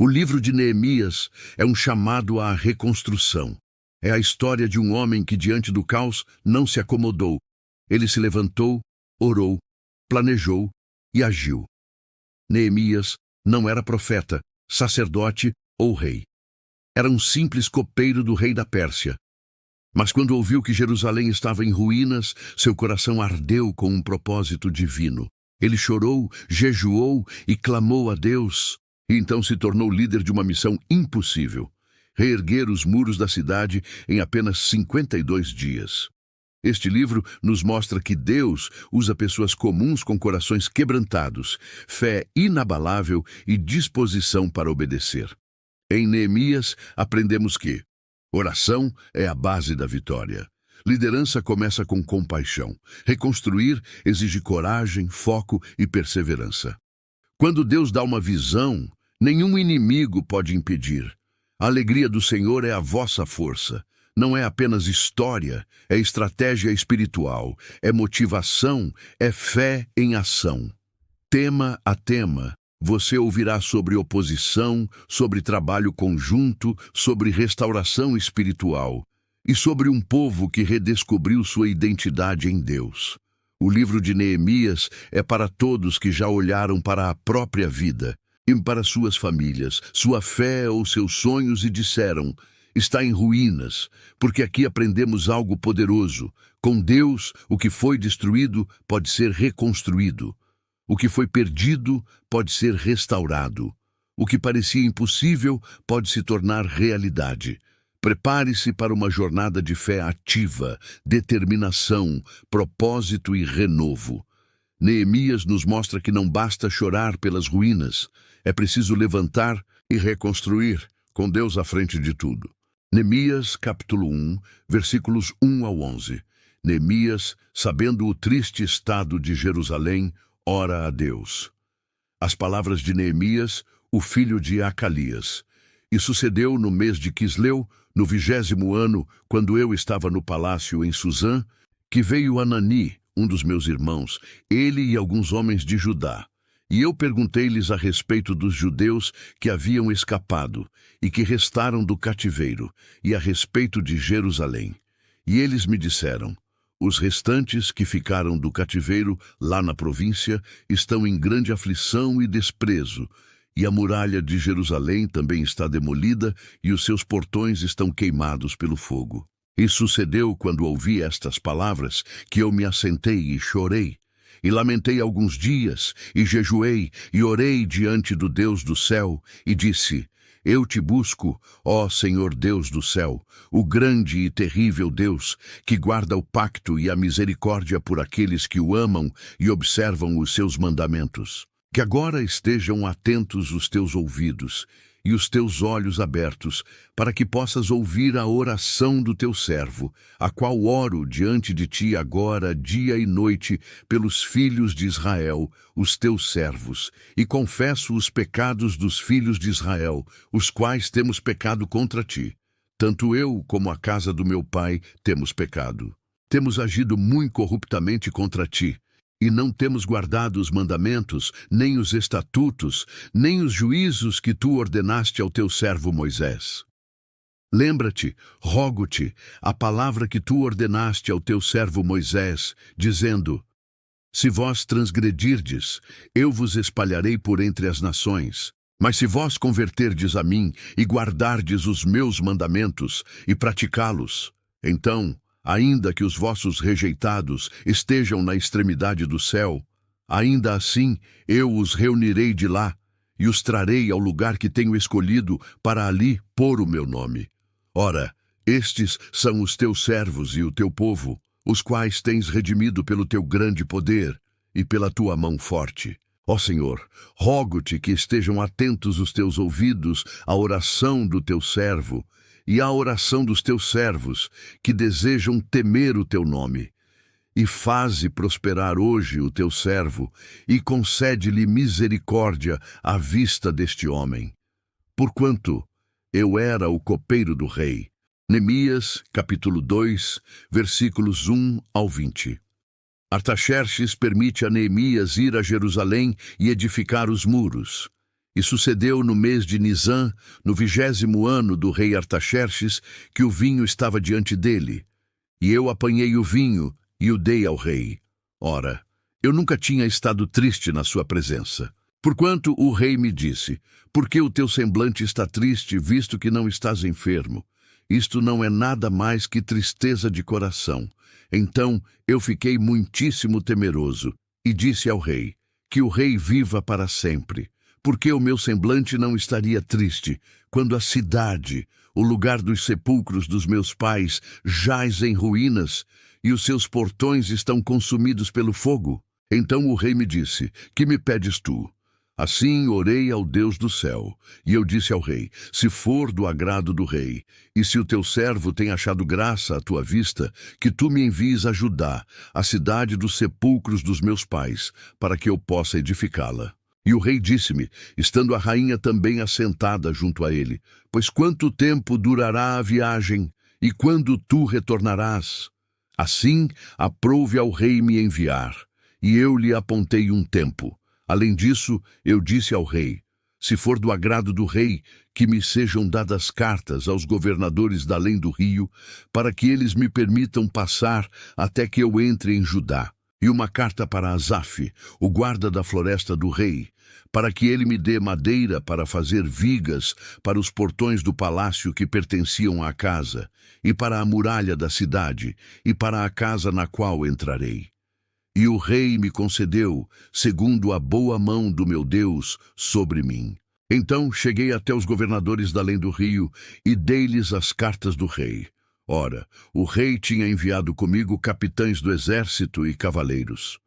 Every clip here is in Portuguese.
O livro de Neemias é um chamado à reconstrução. É a história de um homem que, diante do caos, não se acomodou. Ele se levantou, orou, planejou e agiu. Neemias não era profeta, sacerdote ou rei. Era um simples copeiro do rei da Pérsia. Mas quando ouviu que Jerusalém estava em ruínas, seu coração ardeu com um propósito divino. Ele chorou, jejuou e clamou a Deus, e então se tornou líder de uma missão impossível: reerguer os muros da cidade em apenas 52 dias. Este livro nos mostra que Deus usa pessoas comuns com corações quebrantados, fé inabalável e disposição para obedecer. Em Neemias, aprendemos que oração é a base da vitória. Liderança começa com compaixão. Reconstruir exige coragem, foco e perseverança. Quando Deus dá uma visão, nenhum inimigo pode impedir. A alegria do Senhor é a vossa força. Não é apenas história, é estratégia espiritual, é motivação, é fé em ação. Tema a tema, você ouvirá sobre oposição, sobre trabalho conjunto, sobre restauração espiritual e sobre um povo que redescobriu sua identidade em Deus. O livro de Neemias é para todos que já olharam para a própria vida e para suas famílias, sua fé ou seus sonhos e disseram: está em ruínas, porque aqui aprendemos algo poderoso. Com Deus, o que foi destruído pode ser reconstruído. O que foi perdido pode ser restaurado. O que parecia impossível pode se tornar realidade. Prepare-se para uma jornada de fé ativa, determinação, propósito e renovo. Neemias nos mostra que não basta chorar pelas ruínas, é preciso levantar e reconstruir, com Deus à frente de tudo. Neemias, capítulo 1, versículos 1 ao 11. Neemias, sabendo o triste estado de Jerusalém, ora a Deus. As palavras de Neemias, o filho de Acalias. E sucedeu no mês de Quisleu, no 20º ano, quando eu estava no palácio em Susã, que veio Anani, um dos meus irmãos, ele e alguns homens de Judá. E eu perguntei-lhes a respeito dos judeus que haviam escapado e que restaram do cativeiro, e a respeito de Jerusalém. E eles me disseram: os restantes que ficaram do cativeiro lá na província estão em grande aflição e desprezo, e a muralha de Jerusalém também está demolida e os seus portões estão queimados pelo fogo. E sucedeu, quando ouvi estas palavras, que eu me assentei e chorei, e lamentei alguns dias, e jejuei, e orei diante do Deus do céu, e disse: eu te busco, ó Senhor Deus do céu, o grande e terrível Deus, que guarda o pacto e a misericórdia por aqueles que o amam e observam os seus mandamentos. Que agora estejam atentos os teus ouvidos e os teus olhos abertos, para que possas ouvir a oração do teu servo, a qual oro diante de ti agora, dia e noite, pelos filhos de Israel, os teus servos, e confesso os pecados dos filhos de Israel, os quais temos pecado contra ti. Tanto eu como a casa do meu pai temos pecado. Temos agido muito corruptamente contra ti, e não temos guardado os mandamentos, nem os estatutos, nem os juízos que tu ordenaste ao teu servo Moisés. Lembra-te, rogo-te, a palavra que tu ordenaste ao teu servo Moisés, dizendo: se vós transgredirdes, eu vos espalharei por entre as nações. Mas se vós converterdes a mim e guardardes os meus mandamentos e praticá-los, então, ainda que os vossos rejeitados estejam na extremidade do céu, ainda assim eu os reunirei de lá e os trarei ao lugar que tenho escolhido para ali pôr o meu nome. Ora, estes são os teus servos e o teu povo, os quais tens redimido pelo teu grande poder e pela tua mão forte. Ó Senhor, rogo-te que estejam atentos os teus ouvidos à oração do teu servo e à oração dos teus servos, que desejam temer o teu nome. E faze prosperar hoje o teu servo, e concede-lhe misericórdia à vista deste homem. Porquanto eu era o copeiro do rei. Neemias, capítulo 2, versículos 1 ao 20. Artaxerxes permite a Neemias ir a Jerusalém e edificar os muros. E sucedeu no mês de Nisã, no 20º ano do rei Artaxerxes, que o vinho estava diante dele. E eu apanhei o vinho e o dei ao rei. Ora, eu nunca tinha estado triste na sua presença. Porquanto o rei me disse: por que o teu semblante está triste, visto que não estás enfermo? Isto não é nada mais que tristeza de coração. Então eu fiquei muitíssimo temeroso e disse ao rei: que o rei viva para sempre. Porque o meu semblante não estaria triste, quando a cidade, o lugar dos sepulcros dos meus pais, jaz em ruínas, e os seus portões estão consumidos pelo fogo? Então o rei me disse: que me pedes tu? Assim orei ao Deus do céu, e eu disse ao rei: se for do agrado do rei, e se o teu servo tem achado graça à tua vista, que tu me envies a Judá, a cidade dos sepulcros dos meus pais, para que eu possa edificá-la. E o rei disse-me, estando a rainha também assentada junto a ele: pois quanto tempo durará a viagem, e quando tu retornarás? Assim aprouve ao rei me enviar, e eu lhe apontei um tempo. Além disso, eu disse ao rei: se for do agrado do rei, que me sejam dadas cartas aos governadores da além do rio, para que eles me permitam passar até que eu entre em Judá. E uma carta para Asaf, o guarda da floresta do rei, para que ele me dê madeira para fazer vigas para os portões do palácio que pertenciam à casa, e para a muralha da cidade, e para a casa na qual entrarei. E o rei me concedeu, segundo a boa mão do meu Deus sobre mim. Então cheguei até os governadores da além do rio e dei-lhes as cartas do rei. Ora, o rei tinha enviado comigo capitães do exército e cavaleiros.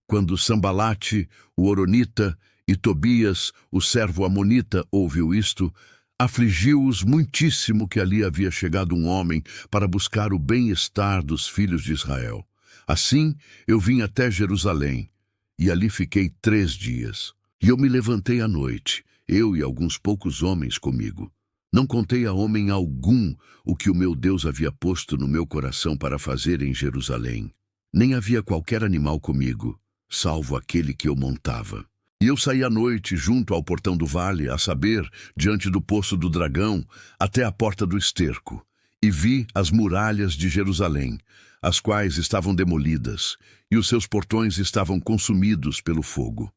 Quando Sambalate, o Horonita, e Tobias, o servo amonita, ouviu isto, afligiu-os muitíssimo que ali havia chegado um homem para buscar o bem-estar dos filhos de Israel. Assim, eu vim até Jerusalém, e ali fiquei 3 dias. E eu me levantei à noite, eu e alguns poucos homens comigo. Não contei a homem algum o que o meu Deus havia posto no meu coração para fazer em Jerusalém. Nem havia qualquer animal comigo, salvo aquele que eu montava. E eu saí à noite junto ao portão do vale, a saber, diante do poço do dragão, até a porta do esterco, e vi as muralhas de Jerusalém, as quais estavam demolidas, e os seus portões estavam consumidos pelo fogo.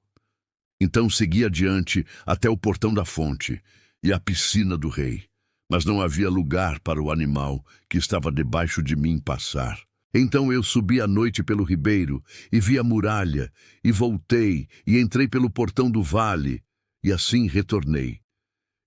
Então segui adiante até o portão da fonte e a piscina do rei, mas não havia lugar para o animal que estava debaixo de mim passar. Então eu subi à noite pelo ribeiro e vi a muralha, e voltei e entrei pelo portão do vale, e assim retornei.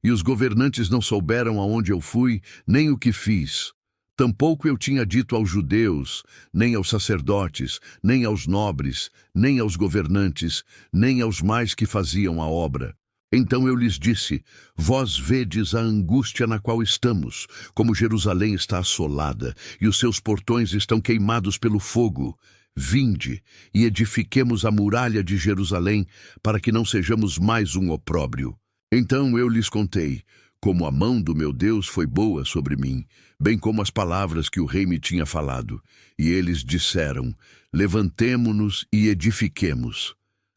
E os governantes não souberam aonde eu fui, nem o que fiz. Tampouco eu tinha dito aos judeus, nem aos sacerdotes, nem aos nobres, nem aos governantes, nem aos mais que faziam a obra. Então eu lhes disse: vós vedes a angústia na qual estamos, como Jerusalém está assolada, e os seus portões estão queimados pelo fogo. Vinde, e edifiquemos a muralha de Jerusalém, para que não sejamos mais um opróbrio. Então eu lhes contei como a mão do meu Deus foi boa sobre mim, bem como as palavras que o rei me tinha falado. E eles disseram: levantemo-nos e edifiquemos.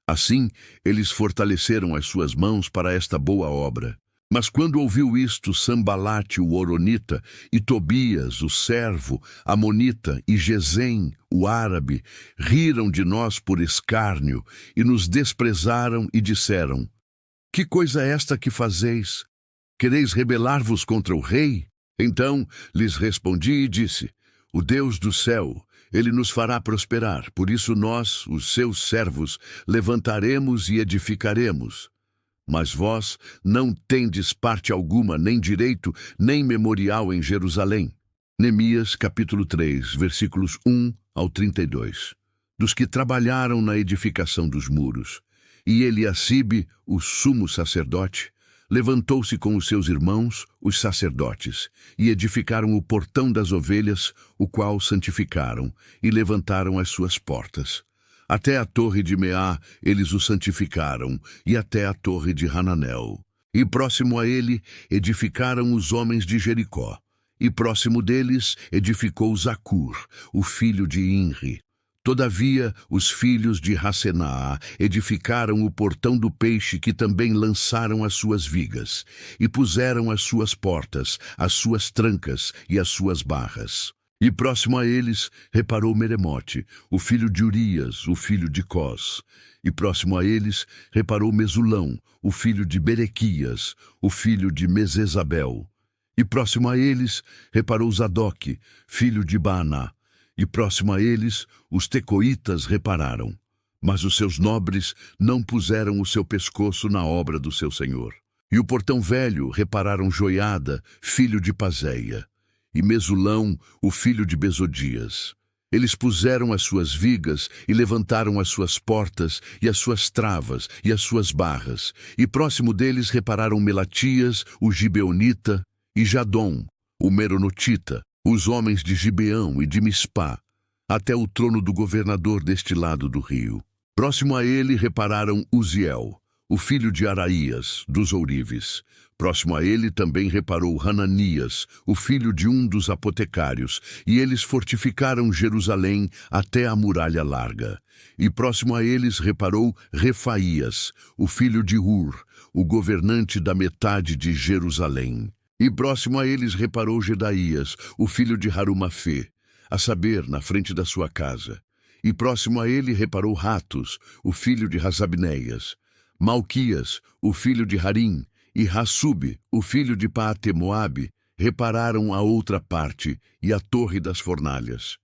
Assim, eles fortaleceram as suas mãos para esta boa obra. Mas quando ouviu isto Sambalate, o Horonita, e Tobias, o servo, amonita, e Gesem, o árabe, riram de nós por escárnio, e nos desprezaram e disseram: que coisa é esta que fazeis? Quereis rebelar-vos contra o rei? Então lhes respondi e disse: o Deus do céu, ele nos fará prosperar, por isso nós, os seus servos, levantaremos e edificaremos. Mas vós não tendes parte alguma, nem direito, nem memorial em Jerusalém. Neemias, capítulo 3, versículos 1 ao 32. Dos que trabalharam na edificação dos muros. E Eliacibe, o sumo sacerdote, levantou-se com os seus irmãos, os sacerdotes, e edificaram o portão das ovelhas, o qual santificaram, e levantaram as suas portas. Até a torre de Meá eles o santificaram, e até a torre de Hananel. E próximo a ele edificaram os homens de Jericó. E próximo deles edificou Zacur, o filho de Inri. Todavia, os filhos de Hassenaá edificaram o portão do peixe, que também lançaram as suas vigas, e puseram as suas portas, as suas trancas e as suas barras. E próximo a eles reparou Meremote, o filho de Urias, o filho de Cós. E próximo a eles reparou Mesulão, o filho de Berequias, o filho de Mesesabel. E próximo a eles reparou Zadoque, filho de Baaná. E próximo a eles, os tecoitas repararam, mas os seus nobres não puseram o seu pescoço na obra do seu senhor. E o portão velho repararam Joiada, filho de Pazéia, e Mesulão, o filho de Besodias. Eles puseram as suas vigas e levantaram as suas portas e as suas travas e as suas barras. E próximo deles repararam Melatias, o gibeonita, e Jadom, o meronotita, os homens de Gibeão e de Mispá, até o trono do governador deste lado do rio. Próximo a ele repararam Uziel, o filho de Araías, dos ourives. Próximo a ele também reparou Hananias, o filho de um dos apotecários, e eles fortificaram Jerusalém até a muralha larga. E próximo a eles reparou Refaías, o filho de Ur, o governante da metade de Jerusalém. E próximo a eles reparou Gedaías, o filho de Harumafê, a saber, na frente da sua casa. E próximo a ele reparou Ratos, o filho de Rasabneias, Malquias, o filho de Harim, e Hassube, o filho de Paate-Moabe, repararam a outra parte e a torre das fornalhas.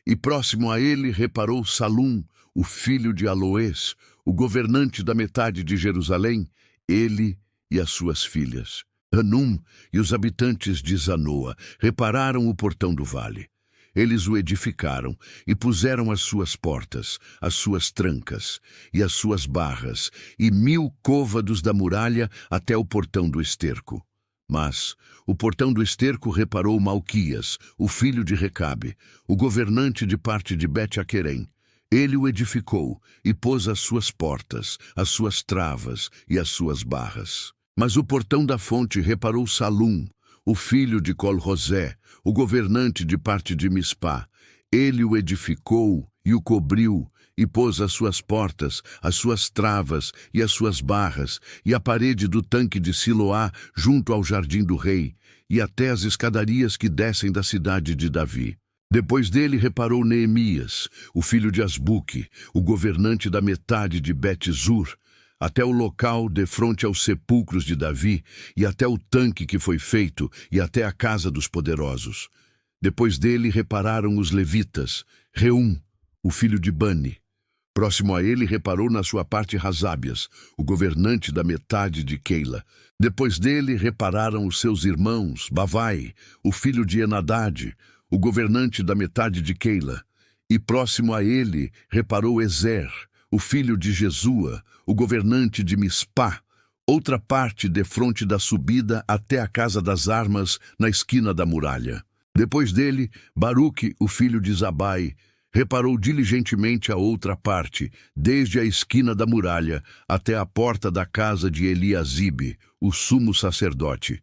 E próximo a ele reparou Salum, o filho de Aloés, o governante da metade de Jerusalém, ele e as suas filhas. Hanum e os habitantes de Zanoa repararam o portão do vale. Eles o edificaram e puseram as suas portas, as suas trancas e as suas barras, e 1000 côvados da muralha até o portão do esterco. Mas o portão do esterco reparou Malquias, o filho de Recabe, o governante de parte de Bet-Aquerem. Ele o edificou e pôs as suas portas, as suas travas e as suas barras. Mas o portão da fonte reparou Salum, o filho de Col-Rosé, o governante de parte de Mispá. Ele o edificou e o cobriu, e pôs as suas portas, as suas travas e as suas barras, e a parede do tanque de Siloá junto ao jardim do rei, e até as escadarias que descem da cidade de Davi. Depois dele reparou Neemias, o filho de Asbuque, o governante da metade de Bet-Zur, até o local defronte aos sepulcros de Davi, e até o tanque que foi feito, e até a casa dos poderosos. Depois dele repararam os levitas, Reum, o filho de Bani. Próximo a ele reparou na sua parte Rasábias, o governante da metade de Keila. Depois dele repararam os seus irmãos, Bavai, o filho de Enadade, o governante da metade de Keila. E próximo a ele reparou Ezer, o filho de Jesua, o governante de Mispá, outra parte defronte da subida até a casa das armas, na esquina da muralha. Depois dele, Baruque, o filho de Zabai, reparou diligentemente a outra parte, desde a esquina da muralha até a porta da casa de Eliasibe, o sumo sacerdote.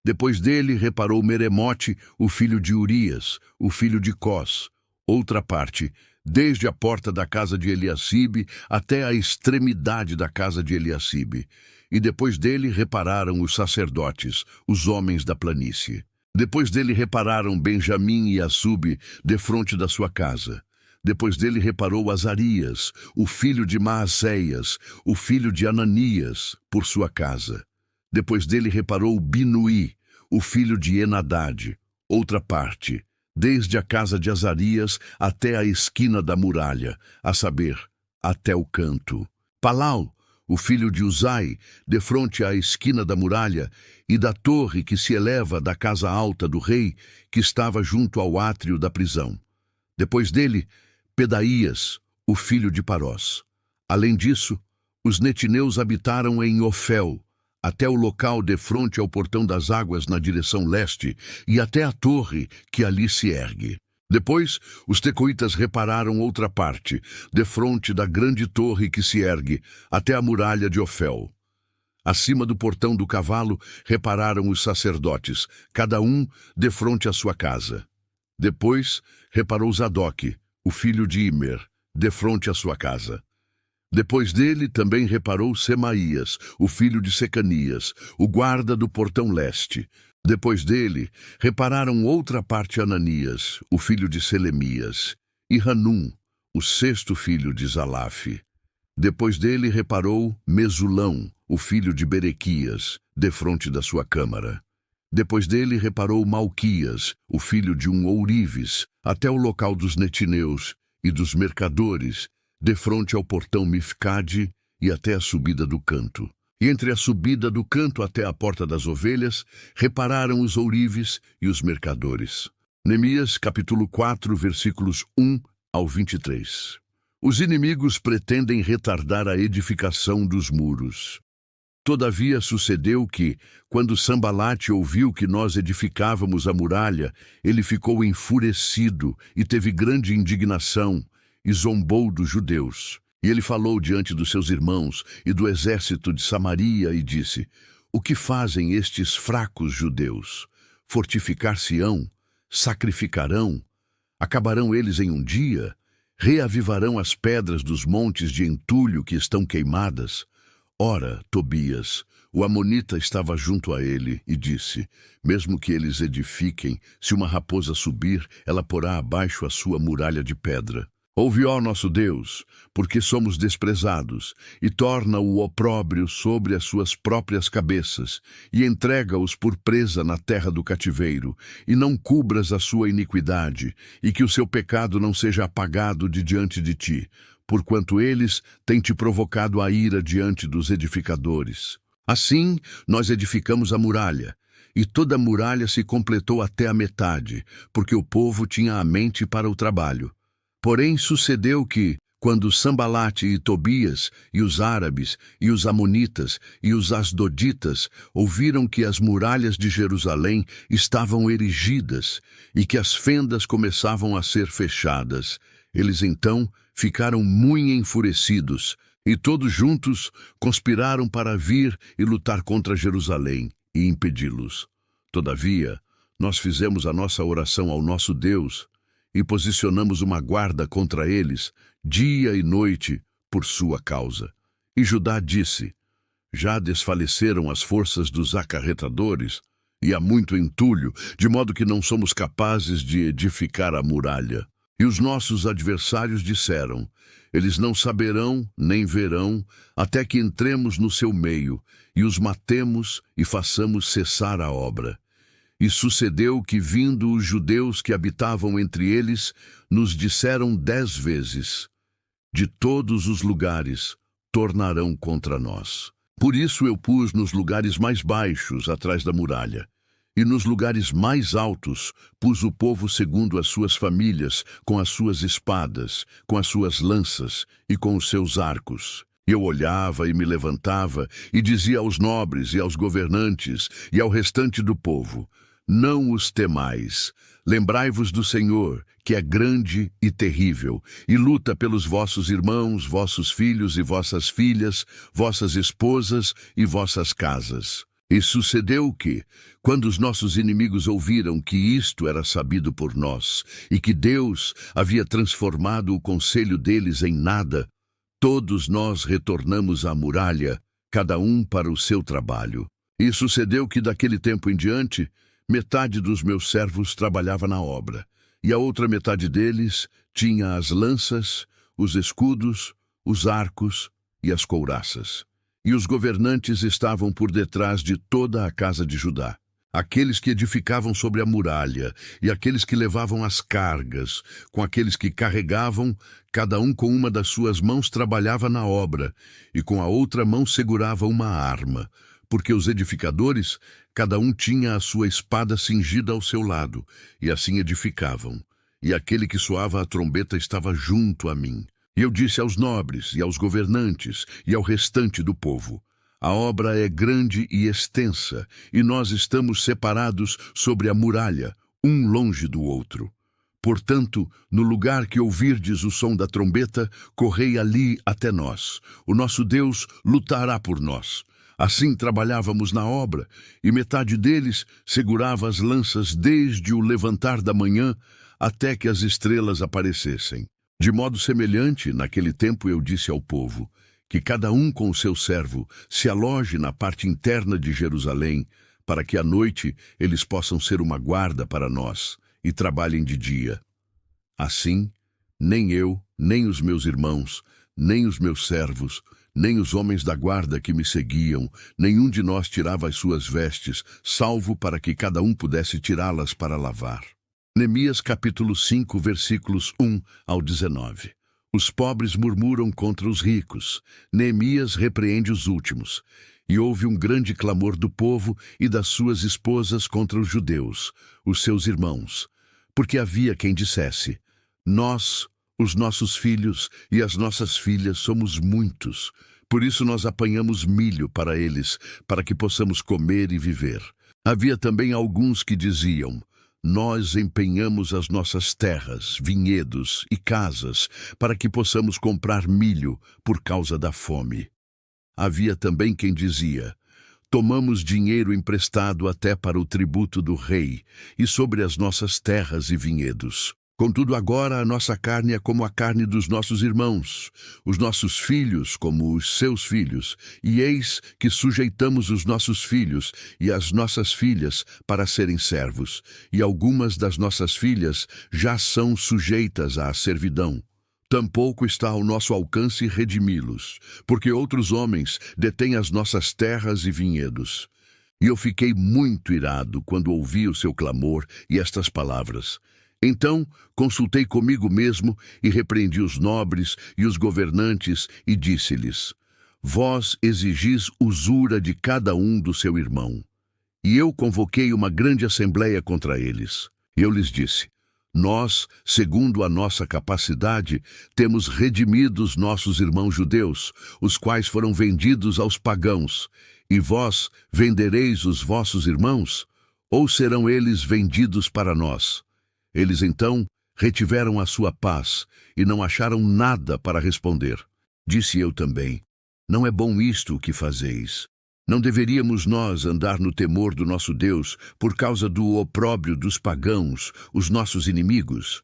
Depois dele reparou Meremote, o filho de Urias, o filho de Cós, outra parte, desde a porta da casa de Eliasibe até a extremidade da casa de Eliasibe. E depois dele repararam os sacerdotes, os homens da planície. Depois dele repararam Benjamim e Assube, defronte da sua casa. Depois dele reparou Azarias, o filho de Maaseias, o filho de Ananias, por sua casa. Depois dele reparou Binuí, o filho de Enadade, outra parte, desde a casa de Azarias até a esquina da muralha, a saber, até o canto. Palau, o filho de Uzai, defronte à esquina da muralha, e da torre que se eleva da casa alta do rei, que estava junto ao átrio da prisão. Depois dele, Pedaías, o filho de Parós. Além disso, os netineus habitaram em Ofel, até o local defronte ao portão das águas na direção leste, e até a torre que ali se ergue. Depois, os tecoitas repararam outra parte, defronte da grande torre que se ergue, até a muralha de Ofel. Acima do portão do cavalo, repararam os sacerdotes, cada um defronte à sua casa. Depois, reparou Zadoque, o filho de Imer, defronte à sua casa. Depois dele também reparou Semaías, o filho de Secanias, o guarda do portão leste. Depois dele, repararam outra parte Ananias, o filho de Selemias, e Hanum, o sexto filho de Zalafe. Depois dele reparou Mesulão, o filho de Berequias, defronte da sua câmara. Depois dele reparou Malquias, o filho de um ourives, até o local dos netineus e dos mercadores, defronte ao portão Mifcade e até a subida do canto. E entre a subida do canto até a porta das ovelhas, repararam os ourives e os mercadores. Neemias, capítulo 4, versículos 1 ao 23. Os inimigos pretendem retardar a edificação dos muros. Todavia sucedeu que, quando Sambalate ouviu que nós edificávamos a muralha, ele ficou enfurecido e teve grande indignação, e zombou dos judeus. E ele falou diante dos seus irmãos e do exército de Samaria e disse: O que fazem estes fracos judeus? Fortificar-se-ão? Sacrificarão? Acabarão eles em um dia? Reavivarão as pedras dos montes de entulho que estão queimadas? Ora, Tobias, o amonita, estava junto a ele e disse: Mesmo que eles edifiquem, se uma raposa subir, ela porá abaixo a sua muralha de pedra. Ouve, ó nosso Deus, porque somos desprezados, e torna o opróbrio sobre as suas próprias cabeças, e entrega-os por presa na terra do cativeiro, e não cubras a sua iniquidade, e que o seu pecado não seja apagado de diante de ti, porquanto eles têm te provocado a ira diante dos edificadores. Assim, nós edificamos a muralha, e toda a muralha se completou até a metade, porque o povo tinha a mente para o trabalho. Porém, sucedeu que, quando Sambalate e Tobias, e os árabes, e os amonitas, e os asdoditas, ouviram que as muralhas de Jerusalém estavam erigidas, e que as fendas começavam a ser fechadas, eles então ficaram muito enfurecidos, e todos juntos conspiraram para vir e lutar contra Jerusalém, e impedi-los. Todavia, nós fizemos a nossa oração ao nosso Deus, e posicionamos uma guarda contra eles, dia e noite, por sua causa. E Judá disse: Já desfaleceram as forças dos acarretadores, e há muito entulho, de modo que não somos capazes de edificar a muralha. E os nossos adversários disseram: Eles não saberão, nem verão, até que entremos no seu meio, e os matemos e façamos cessar a obra. E sucedeu que, vindo os judeus que habitavam entre eles, nos disseram 10 vezes: De todos os lugares tornarão contra nós. Por isso eu pus nos lugares mais baixos, atrás da muralha, e nos lugares mais altos pus o povo segundo as suas famílias, com as suas espadas, com as suas lanças e com os seus arcos. Eu olhava e me levantava, e dizia aos nobres e aos governantes e ao restante do povo: Não os temais. Lembrai-vos do Senhor, que é grande e terrível, e luta pelos vossos irmãos, vossos filhos e vossas filhas, vossas esposas e vossas casas. E sucedeu que, quando os nossos inimigos ouviram que isto era sabido por nós, e que Deus havia transformado o conselho deles em nada, todos nós retornamos à muralha, cada um para o seu trabalho. E sucedeu que daquele tempo em diante, metade dos meus servos trabalhava na obra, e a outra metade deles tinha as lanças, os escudos, os arcos e as couraças. E os governantes estavam por detrás de toda a casa de Judá, aqueles que edificavam sobre a muralha, e aqueles que levavam as cargas, com aqueles que carregavam, cada um com uma das suas mãos trabalhava na obra, e com a outra mão segurava uma arma, porque os edificadores, cada um tinha a sua espada cingida ao seu lado, e assim edificavam. E aquele que soava a trombeta estava junto a mim. E eu disse aos nobres, e aos governantes, e ao restante do povo: A obra é grande e extensa, e nós estamos separados sobre a muralha, um longe do outro. Portanto, no lugar que ouvirdes o som da trombeta, correi ali até nós. O nosso Deus lutará por nós. Assim trabalhávamos na obra, e metade deles segurava as lanças desde o levantar da manhã até que as estrelas aparecessem. De modo semelhante, naquele tempo eu disse ao povo que cada um com o seu servo se aloje na parte interna de Jerusalém, para que à noite eles possam ser uma guarda para nós e trabalhem de dia. Assim, nem eu, nem os meus irmãos, nem os meus servos, nem os homens da guarda que me seguiam, nenhum de nós tirava as suas vestes, salvo para que cada um pudesse tirá-las para lavar. Neemias capítulo 5, versículos 1 ao 19. Os pobres murmuram contra os ricos. Neemias repreende os últimos. E houve um grande clamor do povo e das suas esposas contra os judeus, os seus irmãos. Porque havia quem dissesse: nós, os nossos filhos e as nossas filhas somos muitos. Por isso nós apanhamos milho para eles, para que possamos comer e viver. Havia também alguns que diziam: nós empenhamos as nossas terras, vinhedos e casas para que possamos comprar milho por causa da fome. Havia também quem dizia: tomamos dinheiro emprestado até para o tributo do rei e sobre as nossas terras e vinhedos. Contudo, agora a nossa carne é como a carne dos nossos irmãos, os nossos filhos como os seus filhos, e eis que sujeitamos os nossos filhos e as nossas filhas para serem servos, e algumas das nossas filhas já são sujeitas à servidão. Tampouco está ao nosso alcance redimi-los, porque outros homens detêm as nossas terras e vinhedos. E eu fiquei muito irado quando ouvi o seu clamor e estas palavras. Então consultei comigo mesmo e repreendi os nobres e os governantes e disse-lhes: vós exigis usura de cada um do seu irmão. E eu convoquei uma grande assembleia contra eles. Eu lhes disse: nós, segundo a nossa capacidade, temos redimido os nossos irmãos judeus, os quais foram vendidos aos pagãos. E vós vendereis os vossos irmãos? Ou serão eles vendidos para nós? Eles então retiveram a sua paz e não acharam nada para responder. Disse eu também: não é bom isto o que fazeis. Não deveríamos nós andar no temor do nosso Deus por causa do opróbrio dos pagãos, os nossos inimigos?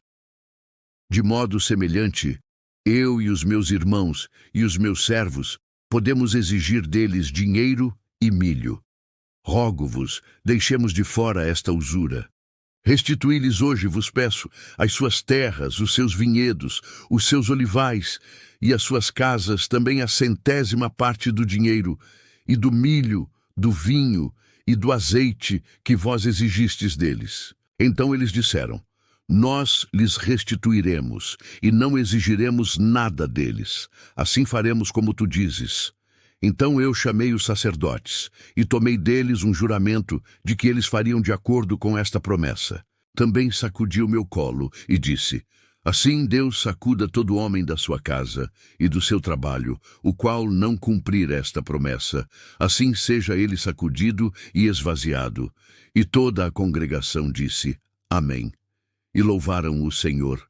De modo semelhante, eu e os meus irmãos e os meus servos podemos exigir deles dinheiro e milho. Rogo-vos, deixemos de fora esta usura. Restituí-lhes hoje, vos peço, as suas terras, os seus vinhedos, os seus olivais e as suas casas, também a 100ª parte do dinheiro, e do milho, do vinho e do azeite que vós exigistes deles. Então eles disseram: nós lhes restituiremos e não exigiremos nada deles. Assim faremos como tu dizes. Então eu chamei os sacerdotes e tomei deles um juramento de que eles fariam de acordo com esta promessa. Também sacudi o meu colo e disse: assim Deus sacuda todo homem da sua casa e do seu trabalho, o qual não cumprir esta promessa. Assim seja ele sacudido e esvaziado. E toda a congregação disse: amém. E louvaram o Senhor.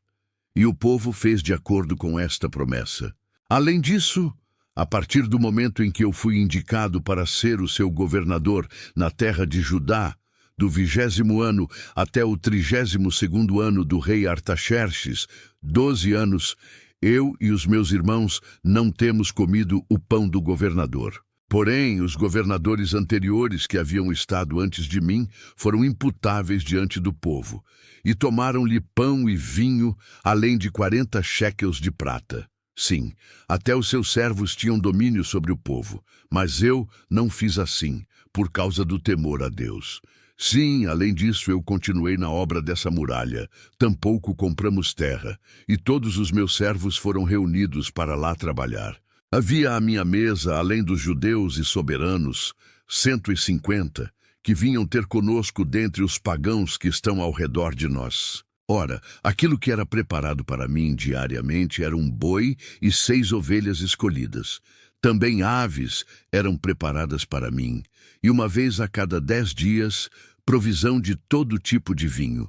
E o povo fez de acordo com esta promessa. Além disso, a partir do momento em que eu fui indicado para ser o seu governador na terra de Judá, do 20º ano até o 32º ano do rei Artaxerxes, 12 anos, eu e os meus irmãos não temos comido o pão do governador. Porém, os governadores anteriores que haviam estado antes de mim foram imputáveis diante do povo, e tomaram-lhe pão e vinho, além de 40 shekels de prata. Sim, até os seus servos tinham domínio sobre o povo, mas eu não fiz assim, por causa do temor a Deus. Sim, além disso, eu continuei na obra dessa muralha. Tampouco compramos terra, e todos os meus servos foram reunidos para lá trabalhar. Havia à minha mesa, além dos judeus e soberanos, 150, que vinham ter conosco dentre os pagãos que estão ao redor de nós. Ora, aquilo que era preparado para mim diariamente era um boi e 6 ovelhas escolhidas. Também aves eram preparadas para mim, e uma vez a cada 10 dias, provisão de todo tipo de vinho.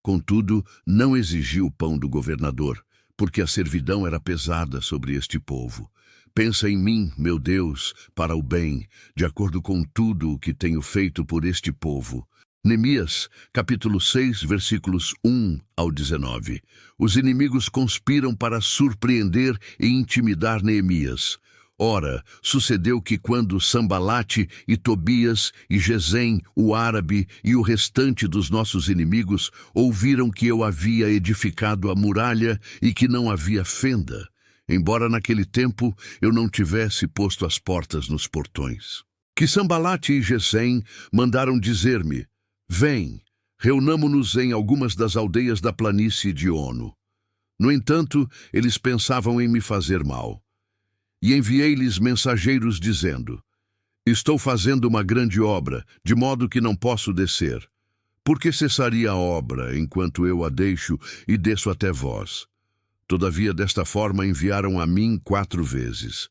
Contudo, não exigi o pão do governador, porque a servidão era pesada sobre este povo. Pensa em mim, meu Deus, para o bem, de acordo com tudo o que tenho feito por este povo. Neemias, capítulo 6, versículos 1 ao 19. Os inimigos conspiram para surpreender e intimidar Neemias. Ora, sucedeu que quando Sambalate e Tobias e Gesem, o árabe, e o restante dos nossos inimigos ouviram que eu havia edificado a muralha e que não havia fenda, embora naquele tempo eu não tivesse posto as portas nos portões, que Sambalate e Gesem mandaram dizer-me: vem, reunamo-nos em algumas das aldeias da planície de Ono. No entanto, eles pensavam em me fazer mal. E enviei-lhes mensageiros dizendo: estou fazendo uma grande obra, de modo que não posso descer. Por que cessaria a obra, enquanto eu a deixo e desço até vós? Todavia, desta forma enviaram a mim 4 vezes.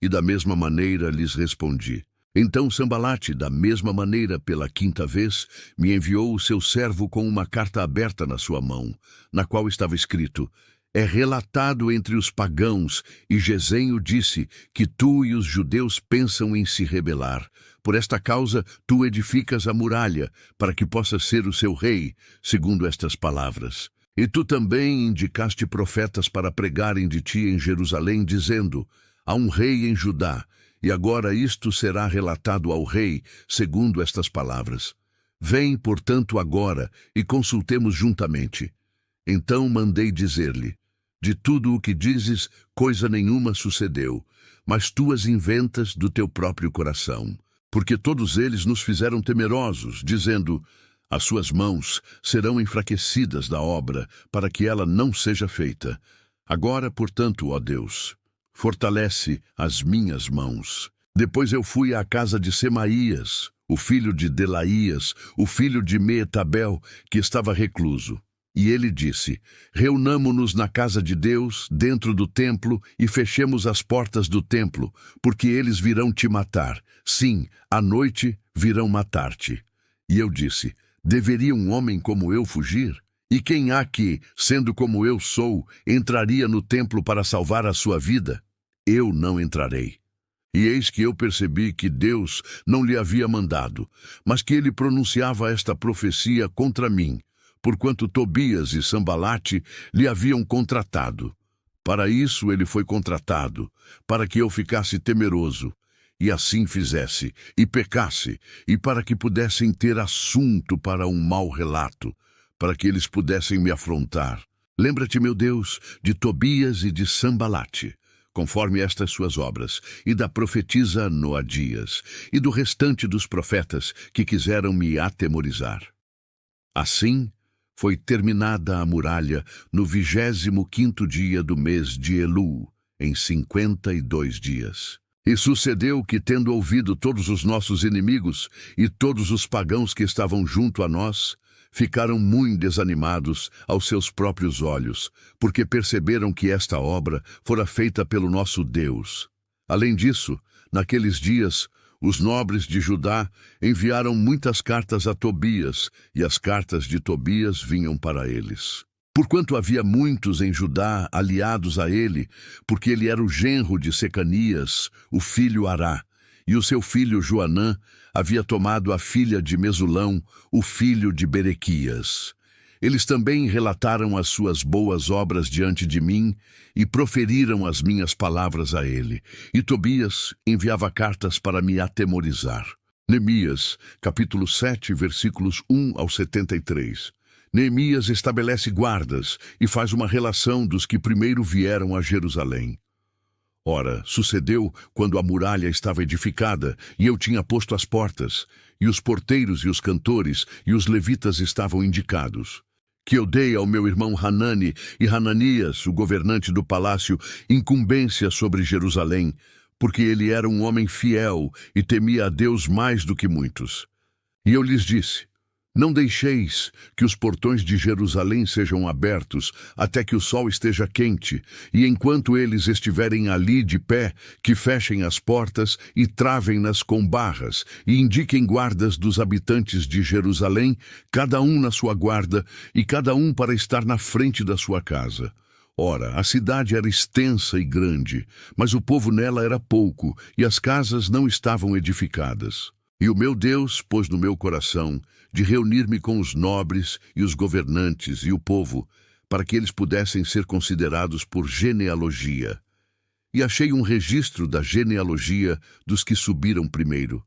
E da mesma maneira lhes respondi. Então Sambalate, da mesma maneira, pela 5ª vez, me enviou o seu servo com uma carta aberta na sua mão, na qual estava escrito: é relatado entre os pagãos, e Gesem disse, que tu e os judeus pensam em se rebelar. Por esta causa, tu edificas a muralha, para que possas ser o seu rei, segundo estas palavras. E tu também indicaste profetas para pregarem de ti em Jerusalém, dizendo: há um rei em Judá, e agora isto será relatado ao rei, segundo estas palavras. Vem, portanto, agora, e consultemos juntamente. Então mandei dizer-lhe: de tudo o que dizes, coisa nenhuma sucedeu, mas tu as inventas do teu próprio coração. Porque todos eles nos fizeram temerosos, dizendo: as suas mãos serão enfraquecidas da obra, para que ela não seja feita. Agora, portanto, ó Deus, fortalece as minhas mãos. Depois eu fui à casa de Semaías, o filho de Delaías, o filho de Meetabel, que estava recluso. E ele disse: reunamo-nos na casa de Deus, dentro do templo, e fechemos as portas do templo, porque eles virão te matar. Sim, à noite virão matar-te. E eu disse: deveria um homem como eu fugir? E quem há que, sendo como eu sou, entraria no templo para salvar a sua vida? Eu não entrarei. E eis que eu percebi que Deus não lhe havia mandado, mas que ele pronunciava esta profecia contra mim, porquanto Tobias e Sambalate lhe haviam contratado. Para isso ele foi contratado, para que eu ficasse temeroso, e assim fizesse, e pecasse, e para que pudessem ter assunto para um mau relato, para que eles pudessem me afrontar. Lembra-te, meu Deus, de Tobias e de Sambalate, conforme estas suas obras, e da profetisa Noadias, e do restante dos profetas que quiseram me atemorizar. Assim, foi terminada a muralha no 25º dia do mês de Elu, em 52 dias. E sucedeu que, tendo ouvido todos os nossos inimigos e todos os pagãos que estavam junto a nós, ficaram muito desanimados aos seus próprios olhos, porque perceberam que esta obra fora feita pelo nosso Deus. Além disso, naqueles dias, os nobres de Judá enviaram muitas cartas a Tobias, e as cartas de Tobias vinham para eles. Porquanto havia muitos em Judá aliados a ele, porque ele era o genro de Secanias, o filho Ará, e o seu filho Joanã havia tomado a filha de Mesulão, o filho de Berequias. Eles também relataram as suas boas obras diante de mim e proferiram as minhas palavras a ele. E Tobias enviava cartas para me atemorizar. Neemias, capítulo 7, versículos 1 ao 73. Neemias estabelece guardas e faz uma relação dos que primeiro vieram a Jerusalém. Ora, sucedeu quando a muralha estava edificada e eu tinha posto as portas, e os porteiros e os cantores e os levitas estavam indicados, que eu dei ao meu irmão Hanani e Hananias, o governante do palácio, incumbência sobre Jerusalém, porque ele era um homem fiel e temia a Deus mais do que muitos. E eu lhes disse: não deixeis que os portões de Jerusalém sejam abertos até que o sol esteja quente, e enquanto eles estiverem ali de pé, que fechem as portas e travem-nas com barras, e indiquem guardas dos habitantes de Jerusalém, cada um na sua guarda, e cada um para estar na frente da sua casa. Ora, a cidade era extensa e grande, mas o povo nela era pouco, e as casas não estavam edificadas. E o meu Deus pôs no meu coração de reunir-me com os nobres e os governantes e o povo, para que eles pudessem ser considerados por genealogia. E achei um registro da genealogia dos que subiram primeiro.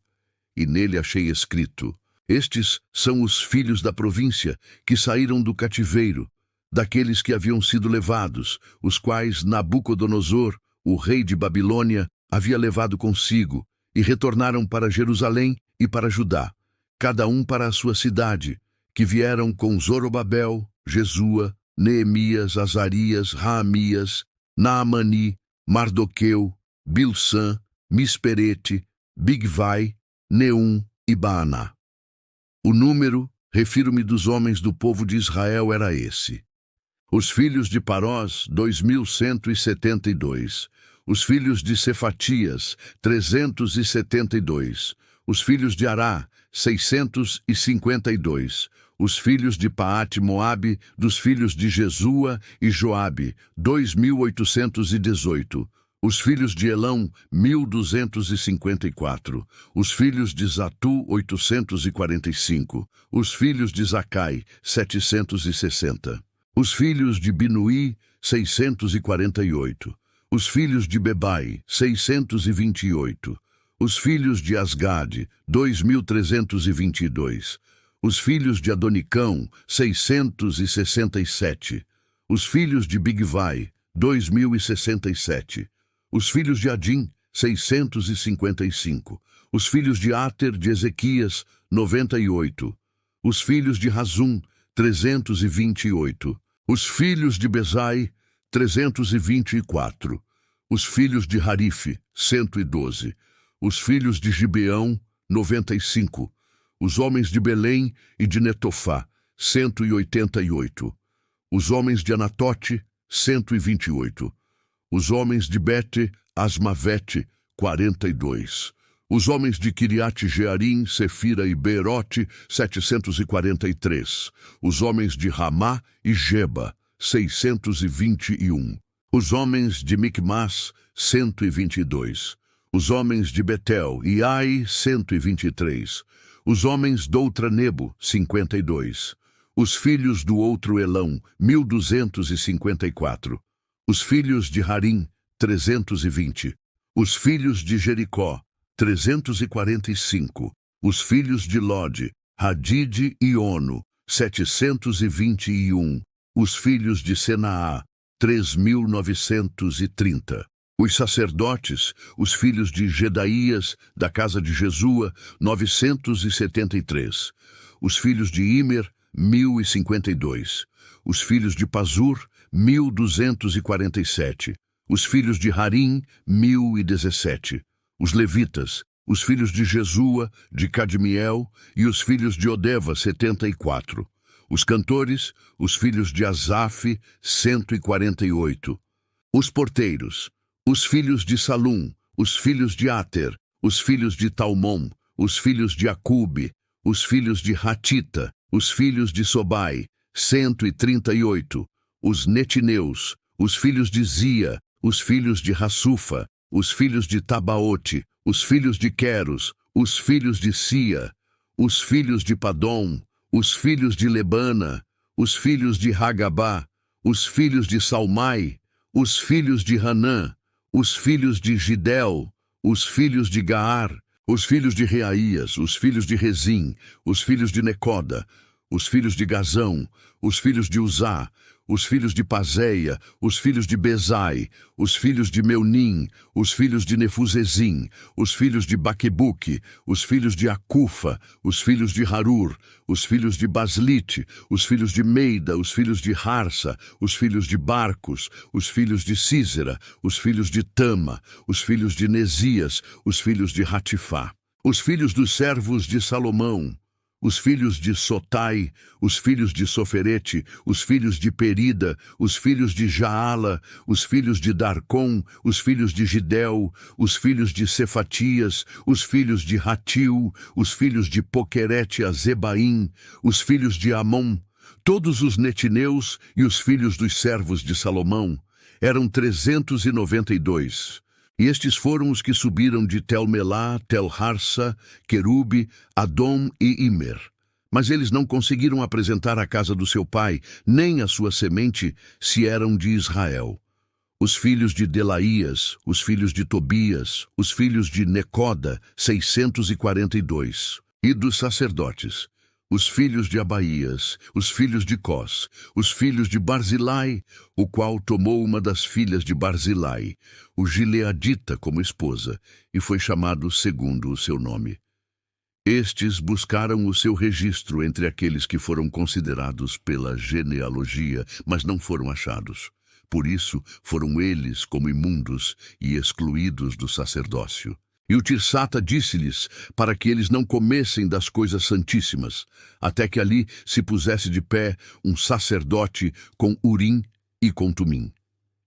E nele achei escrito: estes são os filhos da província que saíram do cativeiro, daqueles que haviam sido levados, os quais Nabucodonosor, o rei de Babilônia, havia levado consigo, e retornaram para Jerusalém e para Judá, cada um para a sua cidade, que vieram com Zorobabel, Jesua, Neemias, Azarias, Raamias, Naamani, Mardoqueu, Bilsã, Misperete, Bigvai, Neum e Baaná. O número, refiro-me dos homens do povo de Israel, era esse: os filhos de Parós, 2.172. Os filhos de Cefatias, 372. Os filhos de Ará, 652. Os filhos de Paate-Moabe, dos filhos de Jesua e Joabe, 2.818. Os filhos de Elão, 1.254. Os filhos de Zatu, 845. Os filhos de Zacai, 760. Os filhos de Binuí, 648. Os filhos de Bebai, 628. Os filhos de Asgade, 2.322. Os filhos de Adonicão, 667. Os filhos de Bigvai, 2.067. Os filhos de Adim, 655. Os filhos de Ater de Ezequias, 98. Os filhos de Razum, 328. Os filhos de Bezai, 324. Os filhos de Harife, 112. Os filhos de Gibeão, 95. Os homens de Belém e de Netofá, 188. Os homens de Anatote, 128. Os homens de Bete, Asmavete, 42. Os homens de Kiriat-Jearim, Sefira e Beerote, 743. Os homens de Ramá e Geba, 621. Os homens de Micmas, 122. Os homens de Betel e Ai, 123. Os homens de outra Nebo, 52. Os filhos do outro Elão, 1.254. Os filhos de Harim, 320. Os filhos de Jericó, 345. Os filhos de Lode, Hadide e Ono, 721. Os filhos de Senaá, 3.930. Os sacerdotes, os filhos de Gedaías, da casa de Jesua, 973. Os filhos de Imer, 1.052. Os filhos de Pazur, 1.247. Os filhos de Harim, 1.017. Os levitas, os filhos de Jesua, de Cadmiel, e os filhos de Odeva, 74. Os cantores, os filhos de Asaf, 148. Os porteiros, os filhos de Salum, os filhos de Ater, os filhos de Talmon, os filhos de Acube, os filhos de Hatita, os filhos de Sobai, 138. Os netineus, os filhos de Zia, os filhos de Hassufa, os filhos de Tabaote, os filhos de Queros, os filhos de Sia, os filhos de Padom, os filhos de Lebana, os filhos de Hagabá, os filhos de Salmai, os filhos de Hanã, os filhos de Gidel, os filhos de Gaar, os filhos de Reaías, os filhos de Rezim, os filhos de Necoda, os filhos de Gazão, os filhos de Uzá, os filhos de Pazéia, os filhos de Bezai, os filhos de Meunim, os filhos de Nefuzezim, os filhos de Baquebuque, os filhos de Acufa, os filhos de Harur, os filhos de Baslite, os filhos de Meida, os filhos de Harsa, os filhos de Barcos, os filhos de Císera, os filhos de Tama, os filhos de Nesias, os filhos de Ratifá, os filhos dos servos de Salomão, os filhos de Sotai, os filhos de Soferete, os filhos de Perida, os filhos de Jaala, os filhos de Darcom, os filhos de Gidel, os filhos de Cefatias, os filhos de Ratil, os filhos de Poquerete a Zebaim, os filhos de Amon, todos os netineus e os filhos dos servos de Salomão, eram 392. E estes foram os que subiram de Tel-Melá, Tel-Harsa, Querube, Adom e Imer. Mas eles não conseguiram apresentar a casa do seu pai, nem a sua semente, se eram de Israel. Os filhos de Delaías, os filhos de Tobias, os filhos de Necoda, 642. E dos sacerdotes, os filhos de Abaías, os filhos de Cós, os filhos de Barzilai, o qual tomou uma das filhas de Barzilai, o gileadita, como esposa, e foi chamado segundo o seu nome. Estes buscaram o seu registro entre aqueles que foram considerados pela genealogia, mas não foram achados. Por isso, foram eles como imundos e excluídos do sacerdócio. E o Tirsata disse-lhes para que eles não comessem das coisas santíssimas, até que ali se pusesse de pé um sacerdote com Urim e com Tumim.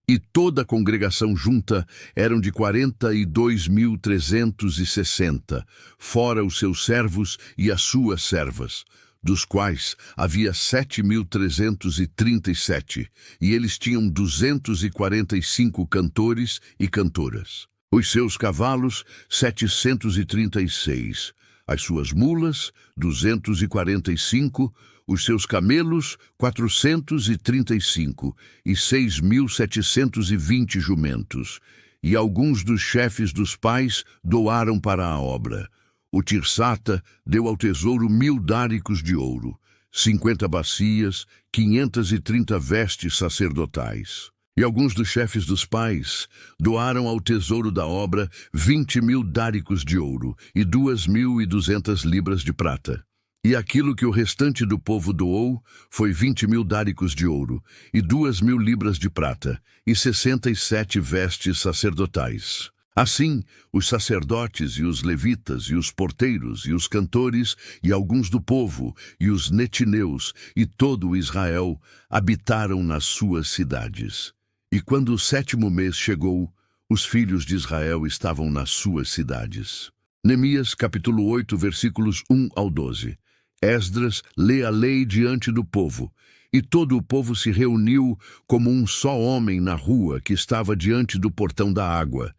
E toda a congregação junta eram de 42.360, fora os seus servos e as suas servas, dos quais havia 7.337, e eles tinham 245 cantores e cantoras. Os seus cavalos, 736, as suas mulas, 245, os seus camelos, 435, e 6.720 jumentos. E alguns dos chefes dos pais doaram para a obra. O Tirsata deu ao tesouro 1.000 dáricos de ouro, 50 bacias, 530 vestes sacerdotais. E alguns dos chefes dos pais doaram ao tesouro da obra 20.000 dáricos de ouro e 2.200 libras de prata. E aquilo que o restante do povo doou foi 20.000 dáricos de ouro e 2.000 libras de prata e 67 vestes sacerdotais. Assim, os sacerdotes e os levitas e os porteiros e os cantores e alguns do povo e os netineus e todo o Israel habitaram nas suas cidades. E quando o 7º mês chegou, os filhos de Israel estavam nas suas cidades. Neemias, capítulo 8, versículos 1 ao 12. Esdras lê a lei diante do povo, e todo o povo se reuniu como um só homem na rua que estava diante do portão da água.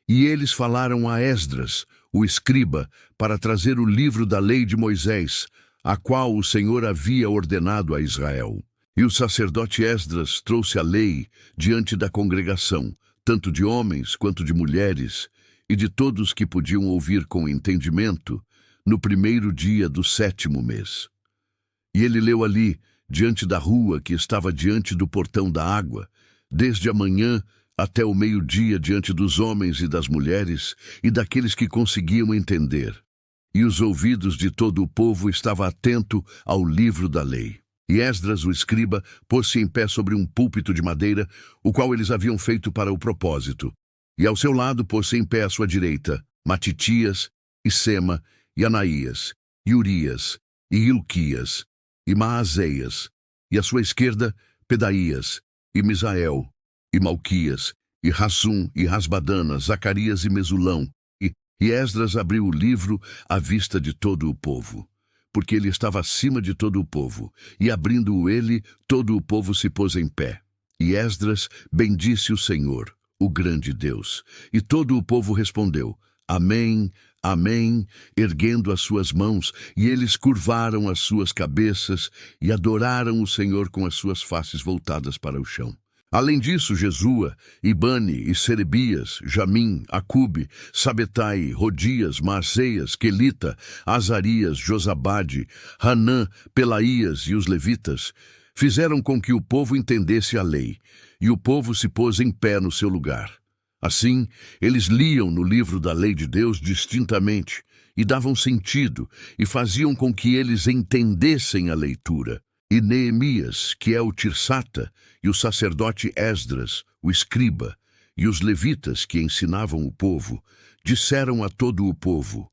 E eles falaram a Esdras, o escriba, para trazer o livro da lei de Moisés, a qual o Senhor havia ordenado a Israel. E o sacerdote Esdras trouxe a lei diante da congregação, tanto de homens quanto de mulheres, e de todos que podiam ouvir com entendimento, no 1º dia do 7º mês. E ele leu ali, diante da rua que estava diante do portão da água, desde a manhã até o meio-dia diante dos homens e das mulheres e daqueles que conseguiam entender. E os ouvidos de todo o povo estavam atentos ao livro da lei. E Esdras, o escriba, pôs-se em pé sobre um púlpito de madeira, o qual eles haviam feito para o propósito. E ao seu lado pôs-se em pé à sua direita Matitias, e Sema, e Anaías, e Urias, e Ilquias, e Maazéias, e à sua esquerda Pedaías, e Misael, e Malquias, e Rassum, e Rasbadana, Zacarias e Mesulão. E Esdras abriu o livro à vista de todo o povo, porque ele estava acima de todo o povo, e abrindo-o ele, todo o povo se pôs em pé. E Esdras bendisse o Senhor, o grande Deus. E todo o povo respondeu, Amém, Amém, erguendo as suas mãos, e eles curvaram as suas cabeças e adoraram o Senhor com as suas faces voltadas para o chão. Além disso, Jesua, Ibane e Serebias, Jamim, Acube, Sabetai, Rodias, Maaseias, Quelita, Azarias, Josabade, Hanã, Pelaías e os levitas fizeram com que o povo entendesse a lei, e o povo se pôs em pé no seu lugar. Assim, eles liam no livro da lei de Deus distintamente, e davam sentido, e faziam com que eles entendessem a leitura. E Neemias, que é o Tirsata, e o sacerdote Esdras, o escriba, e os levitas que ensinavam o povo, disseram a todo o povo,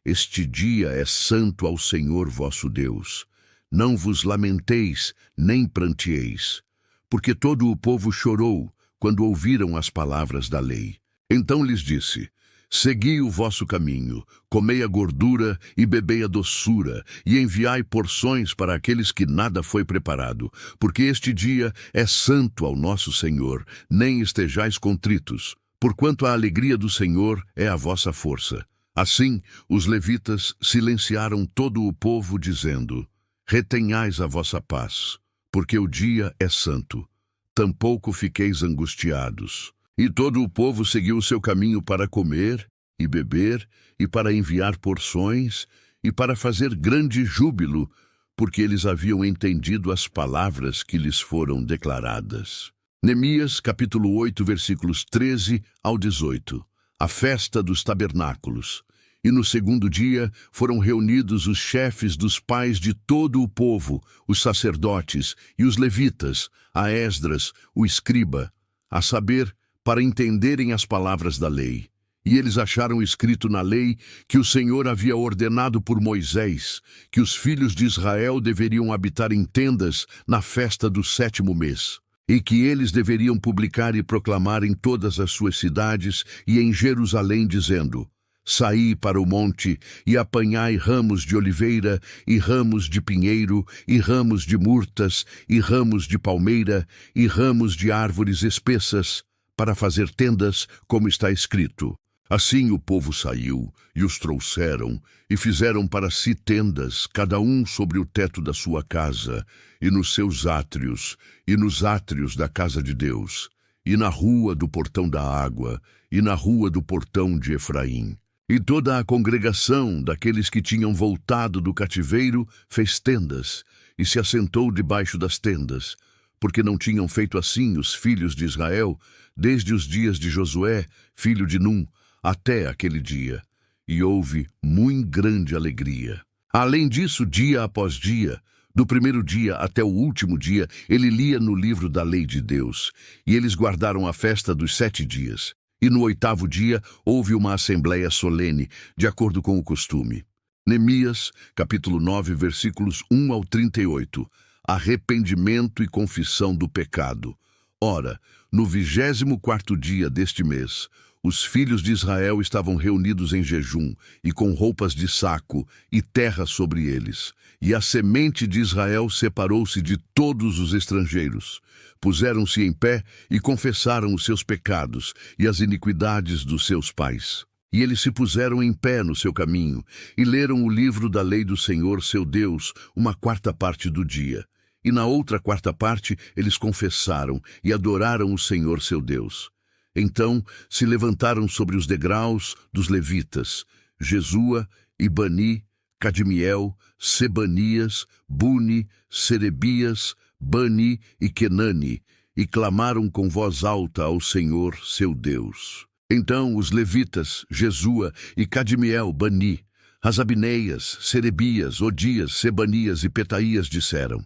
Este dia é santo ao Senhor vosso Deus. Não vos lamenteis, nem pranteeis, porque todo o povo chorou quando ouviram as palavras da lei. Então lhes disse, Segui o vosso caminho, comei a gordura e bebei a doçura, e enviai porções para aqueles que nada foi preparado, porque este dia é santo ao nosso Senhor, nem estejais contritos, porquanto a alegria do Senhor é a vossa força. Assim, os levitas silenciaram todo o povo, dizendo: retenhais a vossa paz, porque o dia é santo. Tampouco fiqueis angustiados. E todo o povo seguiu o seu caminho para comer e beber, e para enviar porções, e para fazer grande júbilo, porque eles haviam entendido as palavras que lhes foram declaradas. Neemias, capítulo 8, versículos 13 ao 18. A festa dos tabernáculos. E no segundo dia foram reunidos os chefes dos pais de todo o povo, os sacerdotes e os levitas, a Esdras, o escriba, a saber, para entenderem as palavras da lei. E eles acharam escrito na lei que o Senhor havia ordenado por Moisés que os filhos de Israel deveriam habitar em tendas na festa do 7º mês, e que eles deveriam publicar e proclamar em todas as suas cidades e em Jerusalém, dizendo: saí para o monte e apanhai ramos de oliveira e ramos de pinheiro e ramos de murtas e ramos de palmeira e ramos de árvores espessas, para fazer tendas, como está escrito. Assim o povo saiu, e os trouxeram, e fizeram para si tendas, cada um sobre o teto da sua casa, e nos seus átrios, e nos átrios da casa de Deus, e na rua do portão da água, e na rua do portão de Efraim. E toda a congregação daqueles que tinham voltado do cativeiro fez tendas, e se assentou debaixo das tendas, porque não tinham feito assim os filhos de Israel, desde os dias de Josué, filho de Num, até aquele dia, e houve muito grande alegria. Além disso, dia após dia, do primeiro dia até o último dia, ele lia no livro da lei de Deus, e eles guardaram a festa dos 7 dias. E no 8º dia houve uma assembleia solene, de acordo com o costume. Neemias, capítulo 9, versículos 1 ao 38. Arrependimento e confissão do pecado. Ora, no 24º dia deste mês, os filhos de Israel estavam reunidos em jejum, e com roupas de saco, e terra sobre eles. E a semente de Israel separou-se de todos os estrangeiros. Puseram-se em pé e confessaram os seus pecados e as iniquidades dos seus pais. E eles se puseram em pé no seu caminho, e leram o livro da lei do Senhor, seu Deus, uma 4ª parte do dia. E na outra 4ª parte eles confessaram e adoraram o Senhor, seu Deus. Então se levantaram sobre os degraus dos levitas, Jesua e Bani, Cadmiel, Sebanias, Buni, Serebias, Bani e Kenani, e clamaram com voz alta ao Senhor, seu Deus. Então os levitas, Jesua e Cadmiel, Bani, Hasabneias, Serebias, Odias, Sebanias e Petaías disseram: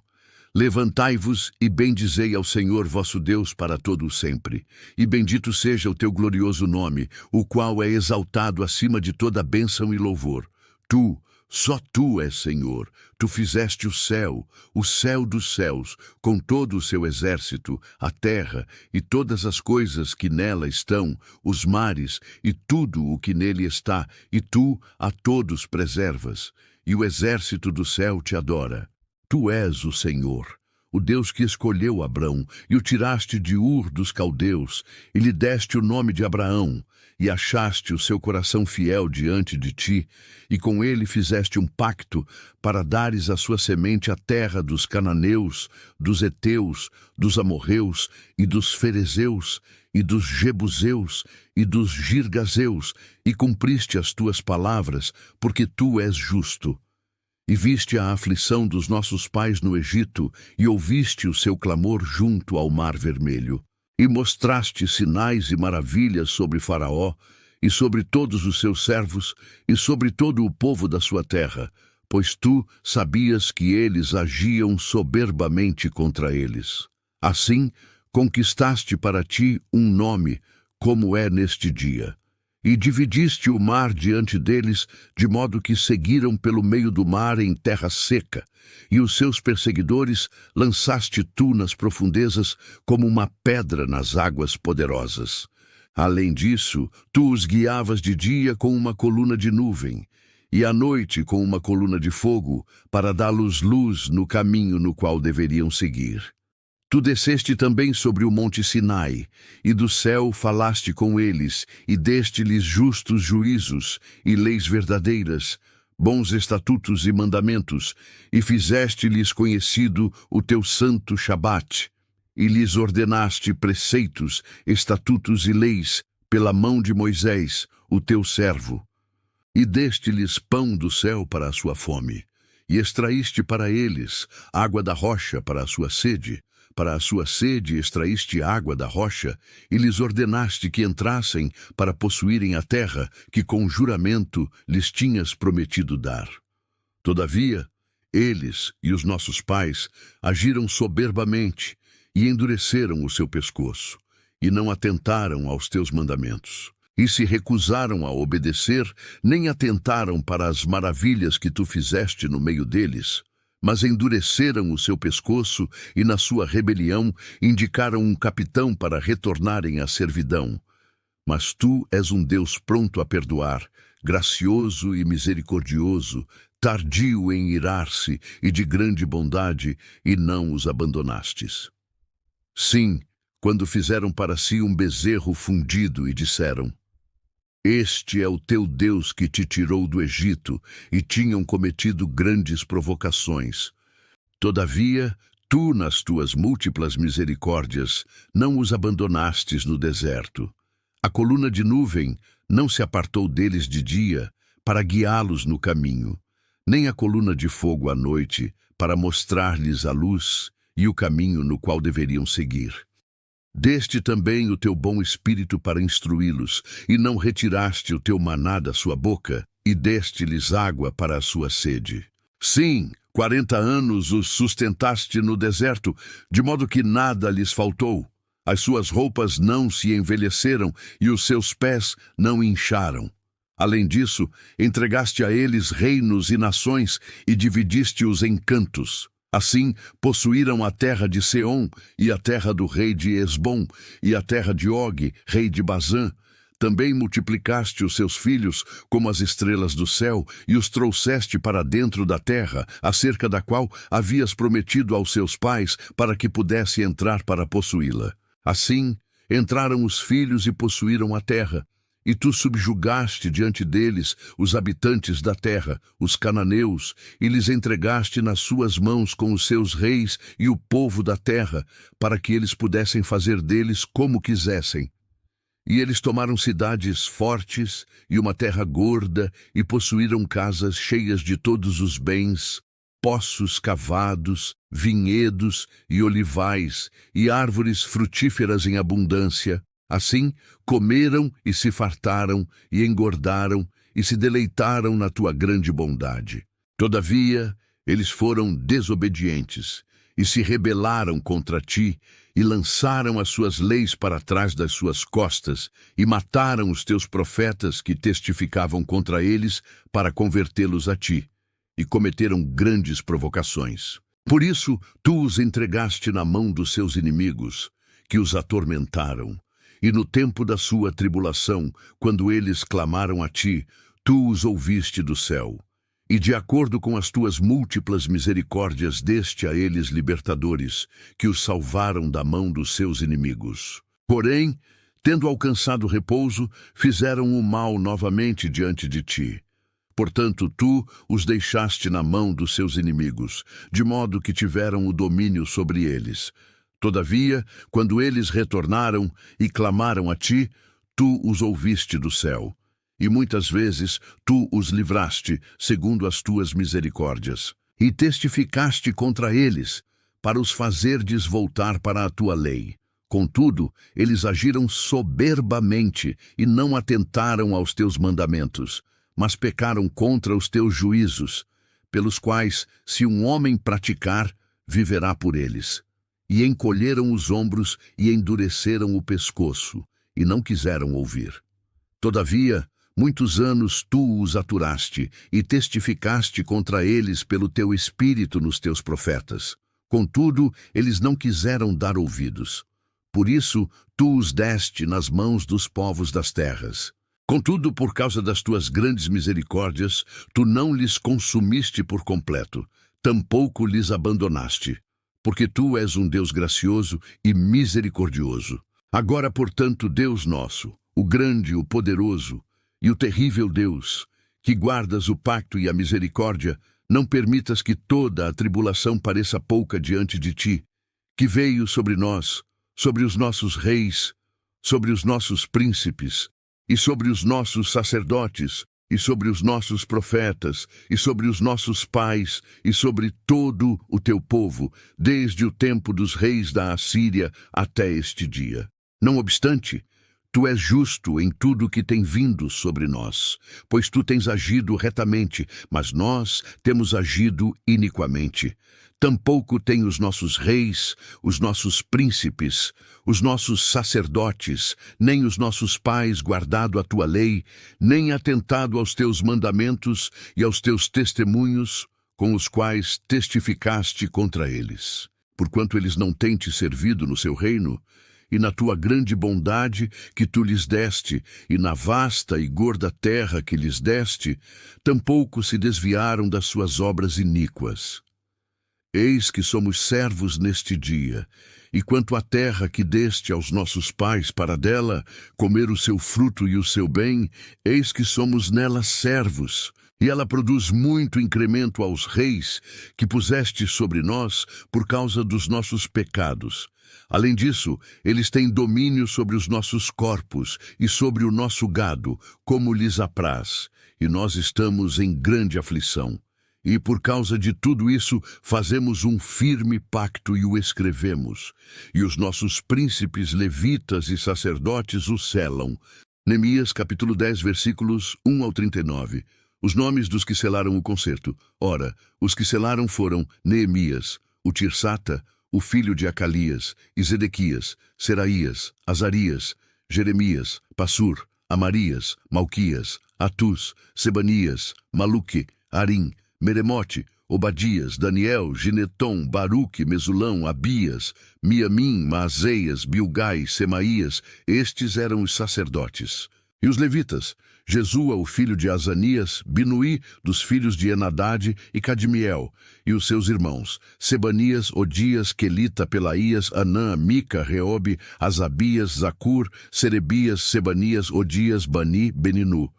levantai-vos e bendizei ao Senhor vosso Deus para todo o sempre. E bendito seja o teu glorioso nome, o qual é exaltado acima de toda bênção e louvor. Tu, só tu és Senhor. Tu fizeste o céu dos céus, com todo o seu exército, a terra e todas as coisas que nela estão, os mares e tudo o que nele está, e tu a todos preservas. E o exército do céu te adora. Tu és o Senhor, o Deus que escolheu Abrão, e o tiraste de Ur dos caldeus, e lhe deste o nome de Abraão, e achaste o seu coração fiel diante de ti, e com ele fizeste um pacto para dares à sua semente a terra dos cananeus, dos heteus, dos amorreus, e dos ferezeus, e dos jebuseus, e dos girgazeus, e cumpriste as tuas palavras, porque tu és justo. E viste a aflição dos nossos pais no Egito, e ouviste o seu clamor junto ao Mar Vermelho. E mostraste sinais e maravilhas sobre Faraó, e sobre todos os seus servos, e sobre todo o povo da sua terra, pois tu sabias que eles agiam soberbamente contra eles. Assim, conquistaste para ti um nome, como é neste dia. E dividiste o mar diante deles, de modo que seguiram pelo meio do mar em terra seca, e os seus perseguidores lançaste tu nas profundezas como uma pedra nas águas poderosas. Além disso, tu os guiavas de dia com uma coluna de nuvem, e à noite com uma coluna de fogo, para dar-lhes luz no caminho no qual deveriam seguir. Tu desceste também sobre o monte Sinai, e do céu falaste com eles, e deste-lhes justos juízos e leis verdadeiras, bons estatutos e mandamentos, e fizeste-lhes conhecido o teu santo Shabat, e lhes ordenaste preceitos, estatutos e leis, pela mão de Moisés, o teu servo. E deste-lhes pão do céu para a sua fome, e extraíste para eles água da rocha para a sua sede. Para a sua sede extraíste água da rocha, e lhes ordenaste que entrassem para possuírem a terra que com juramento lhes tinhas prometido dar. Todavia, eles e os nossos pais agiram soberbamente e endureceram o seu pescoço, e não atentaram aos teus mandamentos. E se recusaram a obedecer, nem atentaram para as maravilhas que tu fizeste no meio deles, mas endureceram o seu pescoço e, na sua rebelião, indicaram um capitão para retornarem à servidão. Mas tu és um Deus pronto a perdoar, gracioso e misericordioso, tardio em irar-se e de grande bondade, e não os abandonastes. Sim, quando fizeram para si um bezerro fundido e disseram: Este é o teu Deus que te tirou do Egito, e tinham cometido grandes provocações. Todavia, tu, nas tuas múltiplas misericórdias, não os abandonastes no deserto. A coluna de nuvem não se apartou deles de dia, para guiá-los no caminho, nem a coluna de fogo à noite, para mostrar-lhes a luz e o caminho no qual deveriam seguir. Deste também o teu bom espírito para instruí-los, e não retiraste o teu maná da sua boca, e deste-lhes água para a sua sede. Sim, 40 anos os sustentaste no deserto, de modo que nada lhes faltou. As suas roupas não se envelheceram, e os seus pés não incharam. Além disso, entregaste a eles reinos e nações, e dividiste-os em cantos. Assim, possuíram a terra de Seom, e a terra do rei de Esbom, e a terra de Og, rei de Bazã. Também multiplicaste os seus filhos como as estrelas do céu, e os trouxeste para dentro da terra, acerca da qual havias prometido aos seus pais, para que pudesse entrar para possuí-la. Assim, entraram os filhos e possuíram a terra. E tu subjugaste diante deles os habitantes da terra, os cananeus, e lhes entregaste nas suas mãos com os seus reis e o povo da terra, para que eles pudessem fazer deles como quisessem. E eles tomaram cidades fortes e uma terra gorda, e possuíram casas cheias de todos os bens, poços cavados, vinhedos e olivais, e árvores frutíferas em abundância. Assim, comeram e se fartaram, e engordaram, e se deleitaram na tua grande bondade. Todavia, eles foram desobedientes, e se rebelaram contra ti, e lançaram as suas leis para trás das suas costas, e mataram os teus profetas que testificavam contra eles para convertê-los a ti, e cometeram grandes provocações. Por isso, tu os entregaste na mão dos seus inimigos, que os atormentaram. E no tempo da sua tribulação, quando eles clamaram a ti, tu os ouviste do céu. E de acordo com as tuas múltiplas misericórdias deste a eles libertadores, que os salvaram da mão dos seus inimigos. Porém, tendo alcançado repouso, fizeram o mal novamente diante de ti. Portanto, tu os deixaste na mão dos seus inimigos, de modo que tiveram o domínio sobre eles. Todavia, quando eles retornaram e clamaram a ti, tu os ouviste do céu. E muitas vezes tu os livraste, segundo as tuas misericórdias. E testificaste contra eles, para os fazerdes voltar para a tua lei. Contudo, eles agiram soberbamente e não atentaram aos teus mandamentos, mas pecaram contra os teus juízos, pelos quais, se um homem praticar, viverá por eles. E encolheram os ombros e endureceram o pescoço, e não quiseram ouvir. Todavia, muitos anos tu os aturaste, e testificaste contra eles pelo teu espírito nos teus profetas. Contudo, eles não quiseram dar ouvidos. Por isso, tu os deste nas mãos dos povos das terras. Contudo, por causa das tuas grandes misericórdias, tu não lhes consumiste por completo, tampouco lhes abandonaste. porque tu és um Deus gracioso e misericordioso. Agora, portanto, Deus nosso, o grande, o poderoso e o terrível Deus, que guardas o pacto e a misericórdia, não permitas que toda a tribulação pareça pouca diante de ti, que veio sobre nós, sobre os nossos reis, sobre os nossos príncipes, e sobre os nossos sacerdotes, e sobre os nossos profetas, e sobre os nossos pais, e sobre todo o teu povo, desde o tempo dos reis da Assíria até este dia. Não obstante, tu és justo em tudo que tem vindo sobre nós, pois tu tens agido retamente, mas nós temos agido iniquamente. Tampouco têm os nossos reis, os nossos príncipes, os nossos sacerdotes, nem os nossos pais guardado a tua lei, nem atentado aos teus mandamentos e aos teus testemunhos, com os quais testificaste contra eles. Porquanto eles não têm te servido no seu reino, e na tua grande bondade que tu lhes deste, e na vasta e gorda terra que lhes deste, tampouco se desviaram das suas obras iníquas. Eis que somos servos neste dia, e quanto à terra que deste aos nossos pais para dela comer o seu fruto e o seu bem, eis que somos nela servos, e ela produz muito incremento aos reis que puseste sobre nós por causa dos nossos pecados. Além disso, eles têm domínio sobre os nossos corpos e sobre o nosso gado, como lhes apraz, e nós estamos em grande aflição. E por causa de tudo isso, fazemos um firme pacto e o escrevemos. E os nossos príncipes, levitas e sacerdotes o selam. Neemias, capítulo 10, versículos 1 ao 39. Os nomes dos que selaram o concerto. Ora, os que selaram foram Neemias, o Tirsata, o filho de Acalias, e Zedequias, Seraías, Azarias, Jeremias, Passur, Amarias, Malquias, Atus, Sebanias, Maluque, Arim, Meremote, Obadias, Daniel, Gineton, Baruque, Mesulão, Abias, Miamim, Maaseias, Bilgai, Semaías, estes eram os sacerdotes. E os levitas, Jesua, o filho de Azanias, Binuí, dos filhos de Enadade, e Cadmiel, e os seus irmãos, Sebanias, Odias, Quelita, Pelaías, Anã, Mica, Reobe, Azabias, Zacur, Serebias, Sebanias, Odias, Bani, Beninu.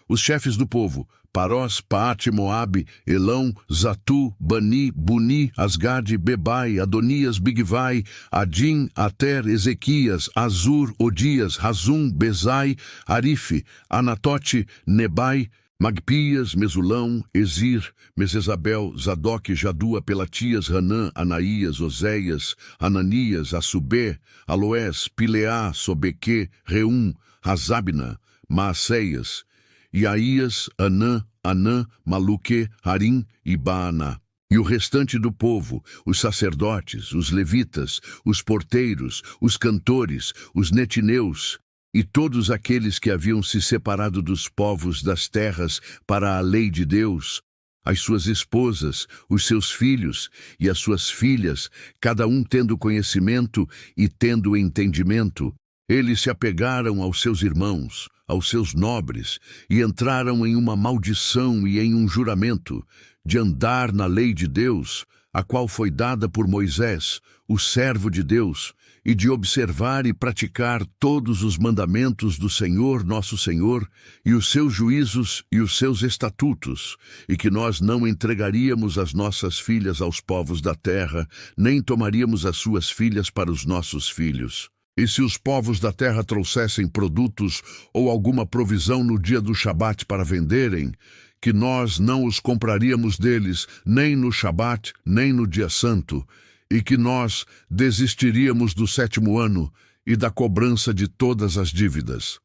Os chefes do povo, Parós, Paate, Moabe, Elão, Zatu, Bani, Buni, Asgade, Bebai, Adonias, Bigvai, Adim, Ater, Ezequias, Azur, Odias, Razum, Bezai, Arife, Anatote, Nebai, Magpias, Mesulão, Ezir, Mesesabel, Zadok, Jadua, Pelatias, Hanã, Anaías, Oséias, Ananias, Assubé, Aloés, Pileá, Sobeque, Reum, Razabna, Maacéias, Iaías, Anã, Maluque, Harim e Baaná. E o restante do povo, os sacerdotes, os levitas, os porteiros, os cantores, os netineus, e todos aqueles que haviam se separado dos povos das terras para a lei de Deus, as suas esposas, os seus filhos e as suas filhas, cada um tendo conhecimento e tendo entendimento, eles se apegaram aos seus irmãos, aos seus nobres, e entraram em uma maldição e em um juramento, de andar na lei de Deus, a qual foi dada por Moisés, o servo de Deus, e de observar e praticar todos os mandamentos do Senhor nosso Senhor, e os seus juízos e os seus estatutos, e que nós não entregaríamos as nossas filhas aos povos da terra, nem tomaríamos as suas filhas para os nossos filhos. E se os povos da terra trouxessem produtos ou alguma provisão no dia do Shabat para venderem, que nós não os compraríamos deles nem no Shabat, nem no dia santo, e que nós desistiríamos do 7º ano e da cobrança de todas as dívidas.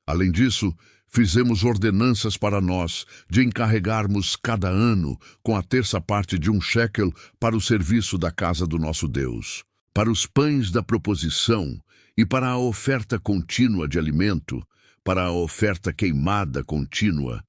Além disso, fizemos ordenanças para nós de encarregarmos cada ano com a 1/3 parte de um shekel para o serviço da casa do nosso Deus, para os pães da proposição e para a oferta contínua de alimento, para a oferta queimada contínua,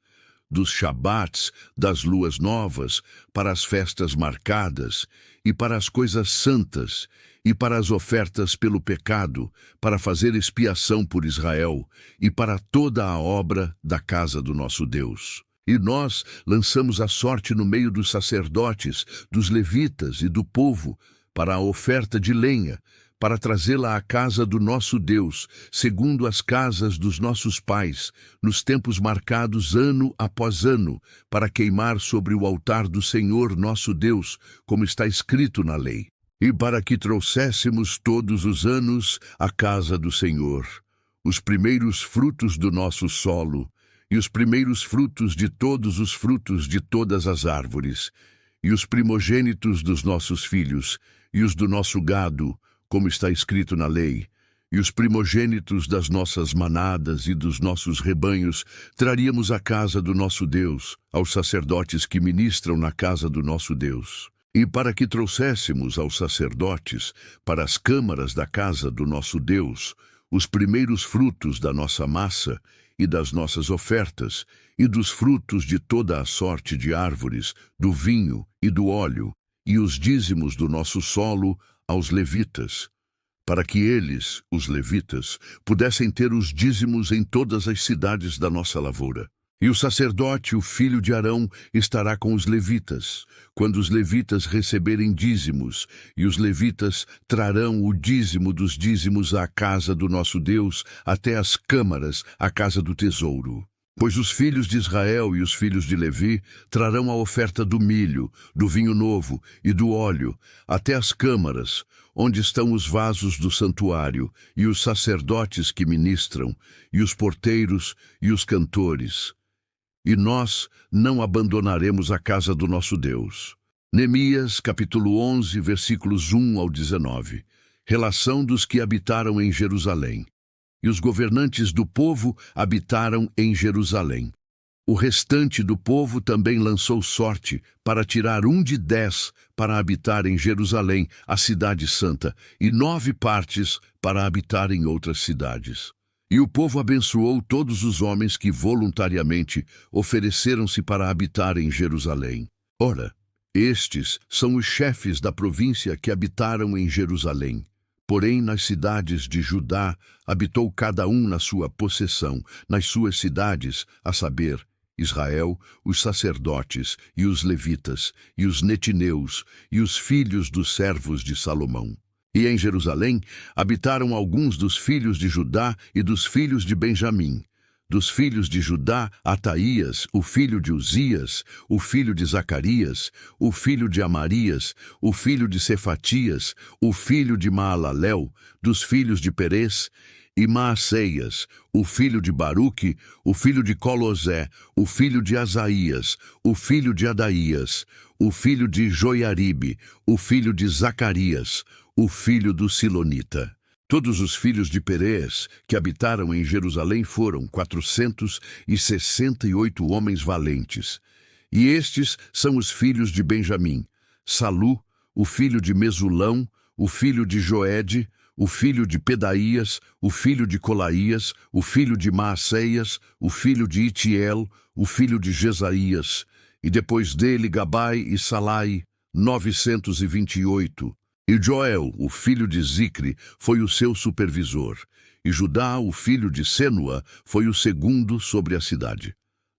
dos Shabats, das luas novas, para as festas marcadas, e para as coisas santas, e para as ofertas pelo pecado, para fazer expiação por Israel, e para toda a obra da casa do nosso Deus. E nós lançamos a sorte no meio dos sacerdotes, dos levitas e do povo, para a oferta de lenha, para trazê-la à casa do nosso Deus, segundo as casas dos nossos pais, nos tempos marcados ano após ano, para queimar sobre o altar do Senhor nosso Deus, como está escrito na lei. E para que trouxéssemos todos os anos à casa do Senhor os primeiros frutos do nosso solo, e os primeiros frutos de todos os frutos de todas as árvores, e os primogênitos dos nossos filhos, e os do nosso gado, como está escrito na lei, e os primogênitos das nossas manadas e dos nossos rebanhos, traríamos à casa do nosso Deus, aos sacerdotes que ministram na casa do nosso Deus. E para que trouxéssemos aos sacerdotes, para as câmaras da casa do nosso Deus, os primeiros frutos da nossa massa e das nossas ofertas, e dos frutos de toda a sorte de árvores, do vinho e do óleo, e os dízimos do nosso solo aos levitas, para que eles, os levitas, pudessem ter os dízimos em todas as cidades da nossa lavoura. E o sacerdote, o filho de Arão, estará com os levitas, quando os levitas receberem dízimos, e os levitas trarão o dízimo dos dízimos à casa do nosso Deus, até as câmaras, à casa do tesouro. Pois os filhos de Israel e os filhos de Levi trarão a oferta do milho, do vinho novo e do óleo, até as câmaras, onde estão os vasos do santuário, e os sacerdotes que ministram, e os porteiros e os cantores. E nós não abandonaremos a casa do nosso Deus. Neemias, capítulo 11, versículos 1 ao 19. Relação dos que habitaram em Jerusalém. E os governantes do povo habitaram em Jerusalém. O restante do povo também lançou sorte para tirar 1 de 10 para habitar em Jerusalém, a cidade santa, e 9 partes para habitar em outras cidades. E o povo abençoou todos os homens que voluntariamente ofereceram-se para habitar em Jerusalém. Ora, estes são os chefes da província que habitaram em Jerusalém. Porém, nas cidades de Judá, habitou cada um na sua possessão, nas suas cidades, a saber, Israel, os sacerdotes, e os levitas, e os netineus, e os filhos dos servos de Salomão. E em Jerusalém habitaram alguns dos filhos de Judá e dos filhos de Benjamim. Dos filhos de Judá, Ataías, o filho de Uzias, o filho de Zacarias, o filho de Amarias, o filho de Cefatias, o filho de Maalalel, dos filhos de Perez, e Maaseias, o filho de Baruque, o filho de Colosé, o filho de Asaías, o filho de Adaías, o filho de Joiaribe, o filho de Zacarias, o filho do Silonita. Todos os filhos de Perez que habitaram em Jerusalém foram 468 homens valentes. E estes são os filhos de Benjamim: Salu, o filho de Mesulão, o filho de Joede, o filho de Pedaías, o filho de Colaías, o filho de Maaseias, o filho de Itiel, o filho de Jesaías, e depois dele Gabai e Salai, 928. E Joel, o filho de Zicre, foi o seu supervisor, e Judá, o filho de Senua, foi o segundo sobre a cidade.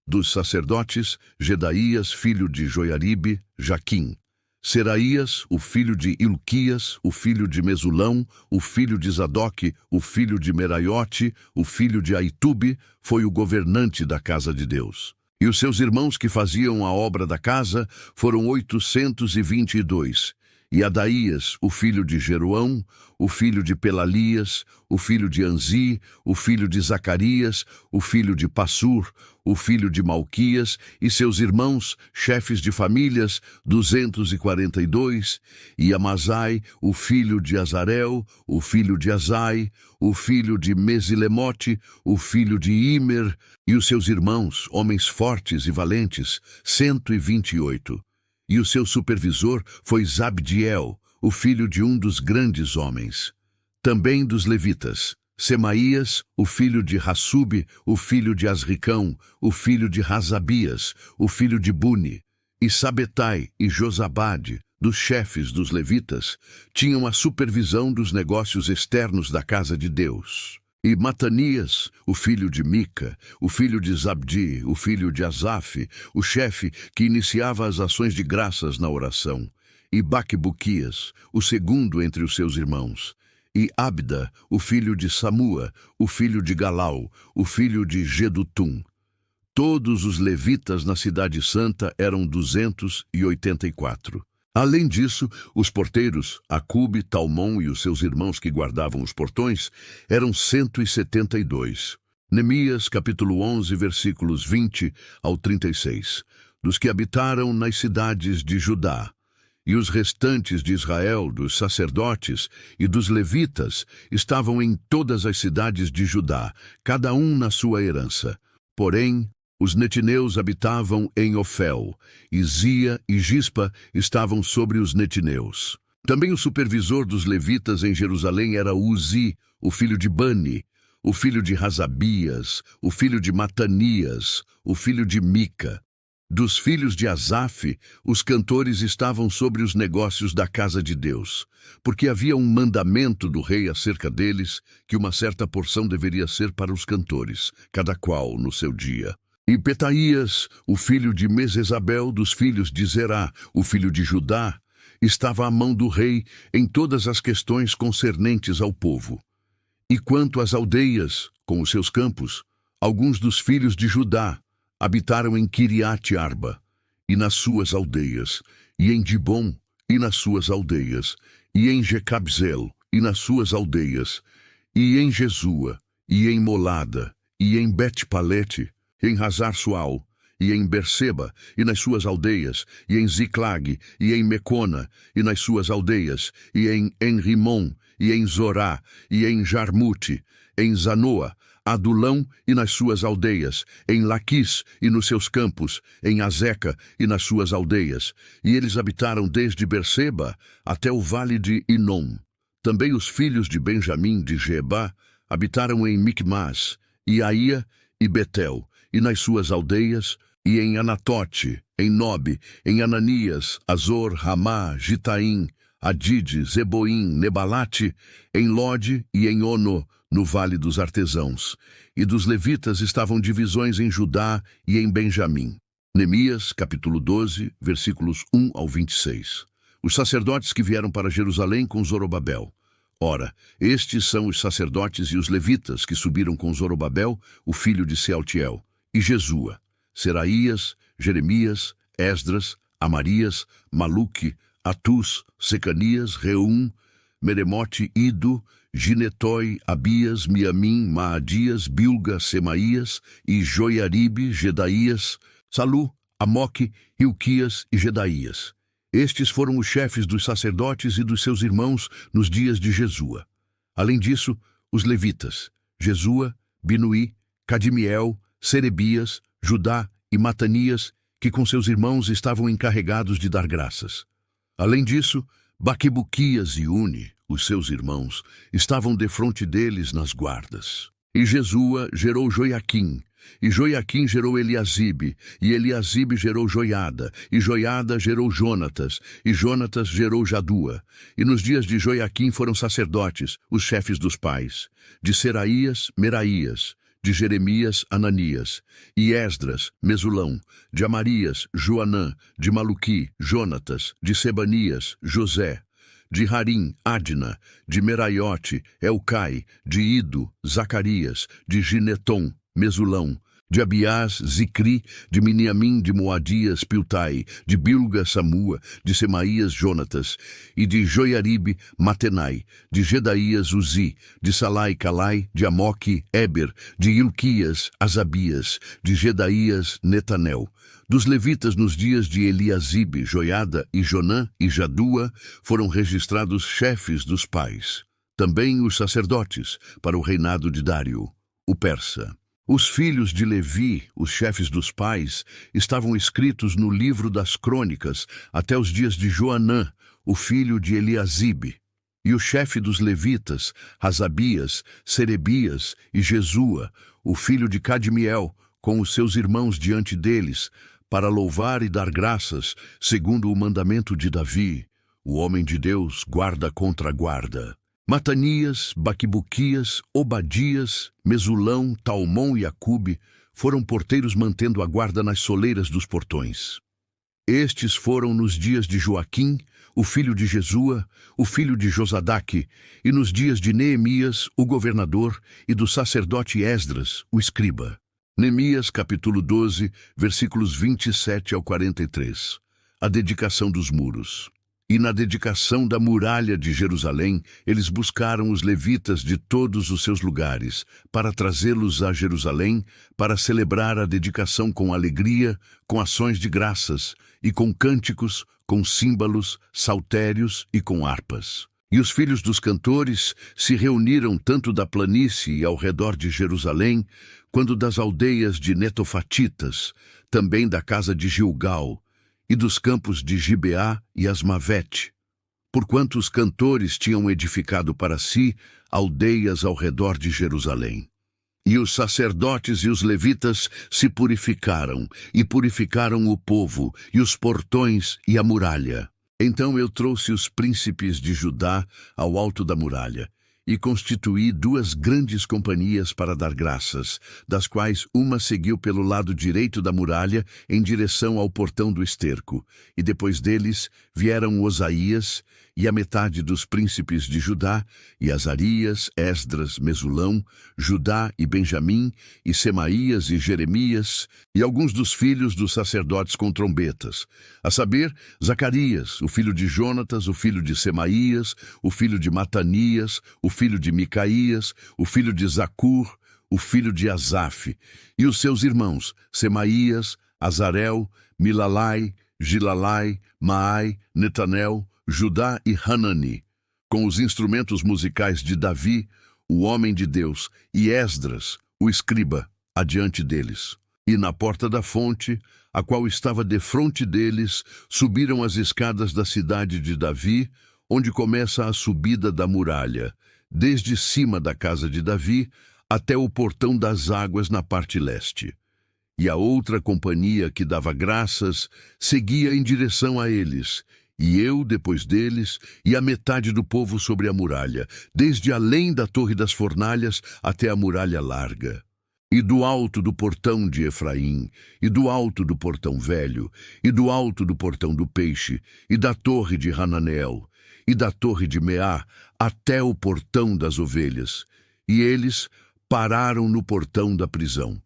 Dos sacerdotes, Gedaías, filho de Joiaribe, Jaquim. Seraías, o filho de Ilquias, o filho de Mesulão, o filho de Zadoque, o filho de Meraiote, o filho de Aitube, foi o governante da casa de Deus. E os seus irmãos que faziam a obra da casa foram 822. E Adaías, o filho de Jeroão, o filho de Pelalias, o filho de Anzi, o filho de Zacarias, o filho de Passur, o filho de Malquias, e seus irmãos, chefes de famílias, 242, e Amazai, o filho de Azarel, o filho de Azai, o filho de Mesilemote, o filho de Imer, e os seus irmãos, homens fortes e valentes, 128. E o seu supervisor foi Zabdiel, o filho de um dos grandes homens. Também dos levitas, Semaías, o filho de Hassube, o filho de Asricão, o filho de Razabias, o filho de Buni, e Sabetai e Josabade, dos chefes dos levitas, tinham a supervisão dos negócios externos da casa de Deus. E Matanias, o filho de Mica, o filho de Zabdi, o filho de Asaf, o chefe que iniciava as ações de graças na oração. e Baquebuquias, o segundo entre os seus irmãos, e Abda, o filho de Samua, o filho de Galau, o filho de Gedutum. Todos os levitas na cidade santa eram 284. Além disso, os porteiros, Acube, Talmon e os seus irmãos que guardavam os portões, eram 172. Neemias, capítulo 11, versículos 20 ao 36. Dos que habitaram nas cidades de Judá, e os restantes de Israel, dos sacerdotes e dos levitas, estavam em todas as cidades de Judá, cada um na sua herança. Porém, os netineus habitavam em Ofel, e Zia e Gispa estavam sobre os netineus. Também o supervisor dos levitas em Jerusalém era Uzi, o filho de Bani, o filho de Razabias, o filho de Matanias, o filho de Mica. Dos filhos de Asaf, os cantores estavam sobre os negócios da casa de Deus, porque havia um mandamento do rei acerca deles, que uma certa porção deveria ser para os cantores, cada qual no seu dia. E Petaías, o filho de Mesesabel, dos filhos de Zerá, o filho de Judá, estava à mão do rei em todas as questões concernentes ao povo. E quanto às aldeias, com os seus campos, alguns dos filhos de Judá habitaram em Kiriate Arba, e nas suas aldeias, e em Dibom, e nas suas aldeias, e em Jecabzel, e nas suas aldeias, e em Jesua, e em Molada, e em Bet-Palete, em Hazar-Sual, e em Berseba, e nas suas aldeias, e em Ziclag, e em Mecona, e nas suas aldeias, e em Enrimon, e em Zorá, e em Jarmute, em Zanoa, Adulão e nas suas aldeias, em Laquis e nos seus campos, em Azeca e nas suas aldeias, e eles habitaram desde Berseba até o vale de Inom. Também os filhos de Benjamim de Geba habitaram em Micmas, e Aia e Betel, e nas suas aldeias, e em Anatote, em Nobe, em Ananias, Azor, Ramá, Gitaim, Adide, Zeboim, Nebalate, em Lode e em Ono, no Vale dos Artesãos. E dos levitas estavam divisões em Judá e em Benjamim. Neemias, capítulo 12, versículos 1 ao 26. Os sacerdotes que vieram para Jerusalém com Zorobabel. Ora, estes são os sacerdotes e os levitas que subiram com Zorobabel, o filho de Sealtiel, e Jesua, Seraías, Jeremias, Esdras, Amarias, Maluque, Atus, Secanias, Reum, Meremote, Ido, Ginetói, Abias, Miamim, Maadias, Bilga, Semaías e Joiaribe, Gedaías, Salu, Amoque, Hilquias e Gedaías. Estes foram os chefes dos sacerdotes e dos seus irmãos nos dias de Jesua. Além disso, os levitas, Jesua, Binuí, Cadimiel, Serebias, Judá e Matanias, que com seus irmãos estavam encarregados de dar graças. Além disso, Baquebuquias e Uni, os seus irmãos, estavam defronte deles nas guardas. E Jesua gerou Joiaquim, e Joiaquim gerou Eliasibe, e Eliasibe gerou Joiada, e Joiada gerou Jonatas, e Jonatas gerou Jadua. E nos dias de Joiaquim foram sacerdotes, os chefes dos pais, de Seraías, Meraías, de Jeremias, Ananias, e Esdras, Mesulão, de Amarias, Joanã, de Maluqui, Jonatas, de Sebanias, José, de Harim, Adna, de Meraiote, Elcai, de Ido, Zacarias, de Gineton, Mesulão, de Abiás, Zicri, de Miniamim, de Moadias, Piltai, de Bilga, Samua, de Semaías, Jonatas, e de Joiaribe, Matenai, de Gedaías, Uzi, de Salai, Calai, de Amoque, Eber, de Ilquias, Asabias, de Gedaías, Netanel. Dos levitas nos dias de Eliasibe, Joiada e Jonã e Jadua foram registrados chefes dos pais. Também os sacerdotes, para o reinado de Dário, o persa. Os filhos de Levi, os chefes dos pais, estavam escritos no livro das crônicas até os dias de Joanã, o filho de Eliasibe. E o chefe dos levitas, Razabias, Serebias e Jesua, o filho de Cadmiel, com os seus irmãos diante deles, para louvar e dar graças, segundo o mandamento de Davi, o homem de Deus, guarda contra guarda. Matanias, Baquebuquias, Obadias, Mesulão, Talmon e Acube foram porteiros mantendo a guarda nas soleiras dos portões. Estes foram nos dias de Joaquim, o filho de Jesua, o filho de Josadaque, e nos dias de Neemias, o governador, e do sacerdote Esdras, o escriba. Neemias, capítulo 12, versículos 27 ao 43. A dedicação dos muros. E na dedicação da muralha de Jerusalém, eles buscaram os levitas de todos os seus lugares, para trazê-los a Jerusalém, para celebrar a dedicação com alegria, com ações de graças, e com cânticos, com símbolos, saltérios e com harpas. E os filhos dos cantores se reuniram tanto da planície ao redor de Jerusalém, quanto das aldeias de Netofatitas, também da casa de Gilgal, e dos campos de Gibeá e Asmavete, porquanto os cantores tinham edificado para si aldeias ao redor de Jerusalém. E os sacerdotes e os levitas se purificaram, e purificaram o povo, e os portões e a muralha. Então eu trouxe os príncipes de Judá ao alto da muralha, e constituí 2 grandes companhias para dar graças, das quais uma seguiu pelo lado direito da muralha em direção ao portão do esterco, e depois deles vieram Osaías e a metade dos príncipes de Judá, e Azarias, Esdras, Mesulão, Judá e Benjamim, e Semaías e Jeremias, e alguns dos filhos dos sacerdotes com trombetas, a saber, Zacarias, o filho de Jonatas, o filho de Semaías, o filho de Matanias, o filho de Micaías, o filho de Zacur, o filho de Asaf, e os seus irmãos, Semaías, Azarel, Milalai, Gilalai, Maai, Netanel, Judá e Hanani, com os instrumentos musicais de Davi, o homem de Deus, e Esdras, o escriba, adiante deles. E na porta da fonte, a qual estava defronte deles, subiram as escadas da cidade de Davi, onde começa a subida da muralha, desde cima da casa de Davi até o portão das águas na parte leste. E a outra companhia que dava graças seguia em direção a eles, e eu depois deles, e a metade do povo sobre a muralha, desde além da torre das fornalhas até a muralha larga. E do alto do portão de Efraim, e do alto do portão velho, e do alto do portão do peixe, e da torre de Hananeel, e da torre de Meá, até o portão das ovelhas. E eles pararam no portão da prisão.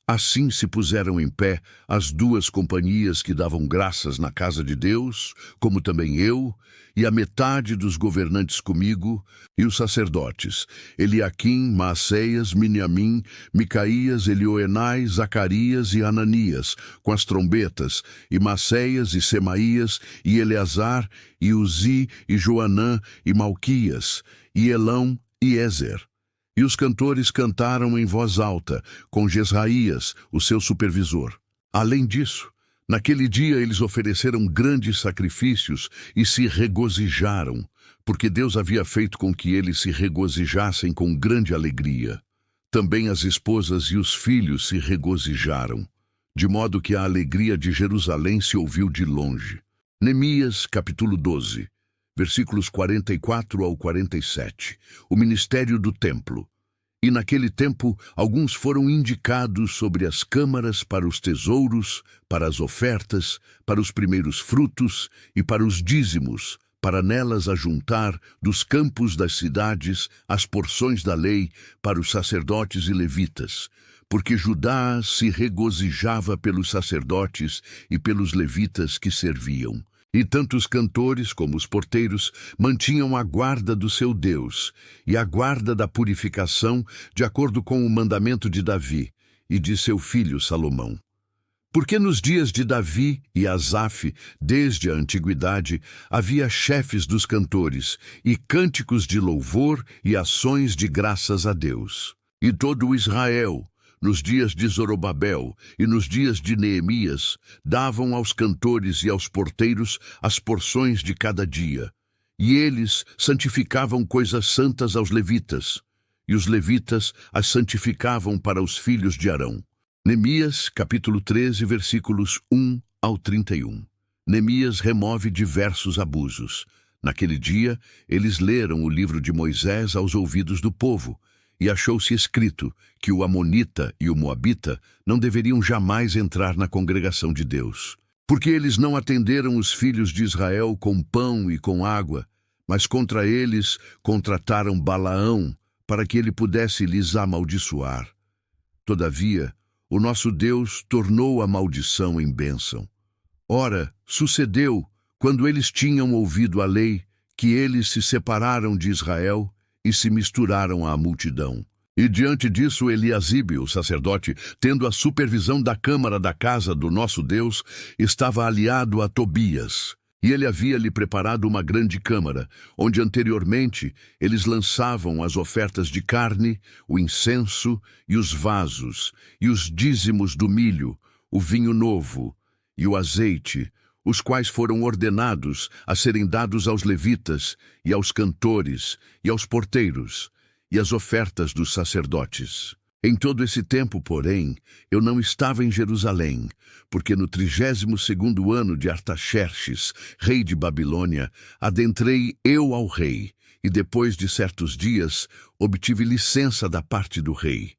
Assim se puseram em pé as 2 companhias que davam graças na casa de Deus, como também eu, e a metade dos governantes comigo, e os sacerdotes, Eliaquim, Maaseias, Miniamim, Micaías, Elioenai, Zacarias e Ananias, com as trombetas, e Maaseias e Semaías, e Eleazar, e Uzi, e Joanã, e Malquias, e Elão, e Ezer. E os cantores cantaram em voz alta, com Jesraías, o seu supervisor. Além disso, naquele dia eles ofereceram grandes sacrifícios e se regozijaram, porque Deus havia feito com que eles se regozijassem com grande alegria. Também as esposas e os filhos se regozijaram, de modo que a alegria de Jerusalém se ouviu de longe. Neemias, capítulo 12. Versículos 44 ao 47, o ministério do templo. E naquele tempo, alguns foram indicados sobre as câmaras para os tesouros, para as ofertas, para os primeiros frutos e para os dízimos, para nelas ajuntar dos campos das cidades as porções da lei para os sacerdotes e levitas, porque Judá se regozijava pelos sacerdotes e pelos levitas que serviam. E tanto os cantores como os porteiros mantinham a guarda do seu Deus e a guarda da purificação, de acordo com o mandamento de Davi e de seu filho Salomão. Porque nos dias de Davi e Asaf, desde a antiguidade, havia chefes dos cantores e cânticos de louvor e ações de graças a Deus. E todo Israel, nos dias de Zorobabel e nos dias de Neemias, davam aos cantores e aos porteiros as porções de cada dia. E eles santificavam coisas santas aos levitas, e os levitas as santificavam para os filhos de Arão. Neemias, capítulo 13, versículos 1 ao 31. Neemias remove diversos abusos. Naquele dia, eles leram o livro de Moisés aos ouvidos do povo, e achou-se escrito que o amonita e o moabita não deveriam jamais entrar na congregação de Deus. Porque eles não atenderam os filhos de Israel com pão e com água, mas contra eles contrataram Balaão, para que ele pudesse lhes amaldiçoar. Todavia, o nosso Deus tornou a maldição em bênção. Ora, sucedeu, quando eles tinham ouvido a lei, que eles se separaram de Israel e se misturaram à multidão. E diante disso, Eliasibe, o sacerdote, tendo a supervisão da câmara da casa do nosso Deus, estava aliado a Tobias. E ele havia-lhe preparado uma grande câmara, onde anteriormente eles lançavam as ofertas de carne, o incenso e os vasos, e os dízimos do milho, o vinho novo e o azeite, os quais foram ordenados a serem dados aos levitas, e aos cantores, e aos porteiros, e as ofertas dos sacerdotes. Em todo esse tempo, porém, eu não estava em Jerusalém, porque no 32º ano de Artaxerxes, rei de Babilônia, adentrei eu ao rei, e depois de certos dias obtive licença da parte do rei.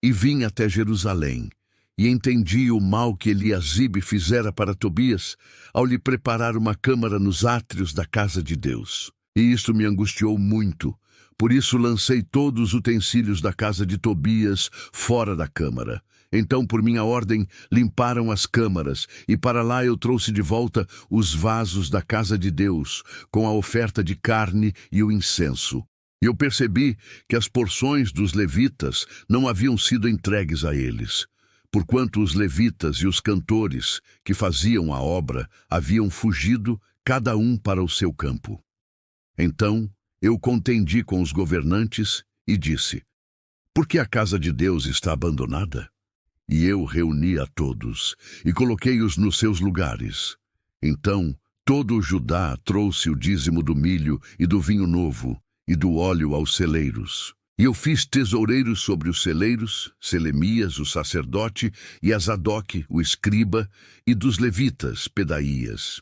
E vim até Jerusalém, e entendi o mal que Eliasibe fizera para Tobias, ao lhe preparar uma câmara nos átrios da casa de Deus. E isto me angustiou muito. Por isso lancei todos os utensílios da casa de Tobias fora da câmara. Então, por minha ordem, limparam as câmaras, e para lá eu trouxe de volta os vasos da casa de Deus, com a oferta de carne e o incenso. E eu percebi que as porções dos levitas não haviam sido entregues a eles, porquanto os levitas e os cantores que faziam a obra haviam fugido, cada um para o seu campo. Então eu contendi com os governantes e disse: por que a casa de Deus está abandonada? E eu reuni a todos e coloquei-os nos seus lugares. Então todo o Judá trouxe o dízimo do milho e do vinho novo e do óleo aos celeiros. E eu fiz tesoureiros sobre os celeiros, Selemias, o sacerdote, e a Zadoque, o escriba, e dos levitas, Pedaías.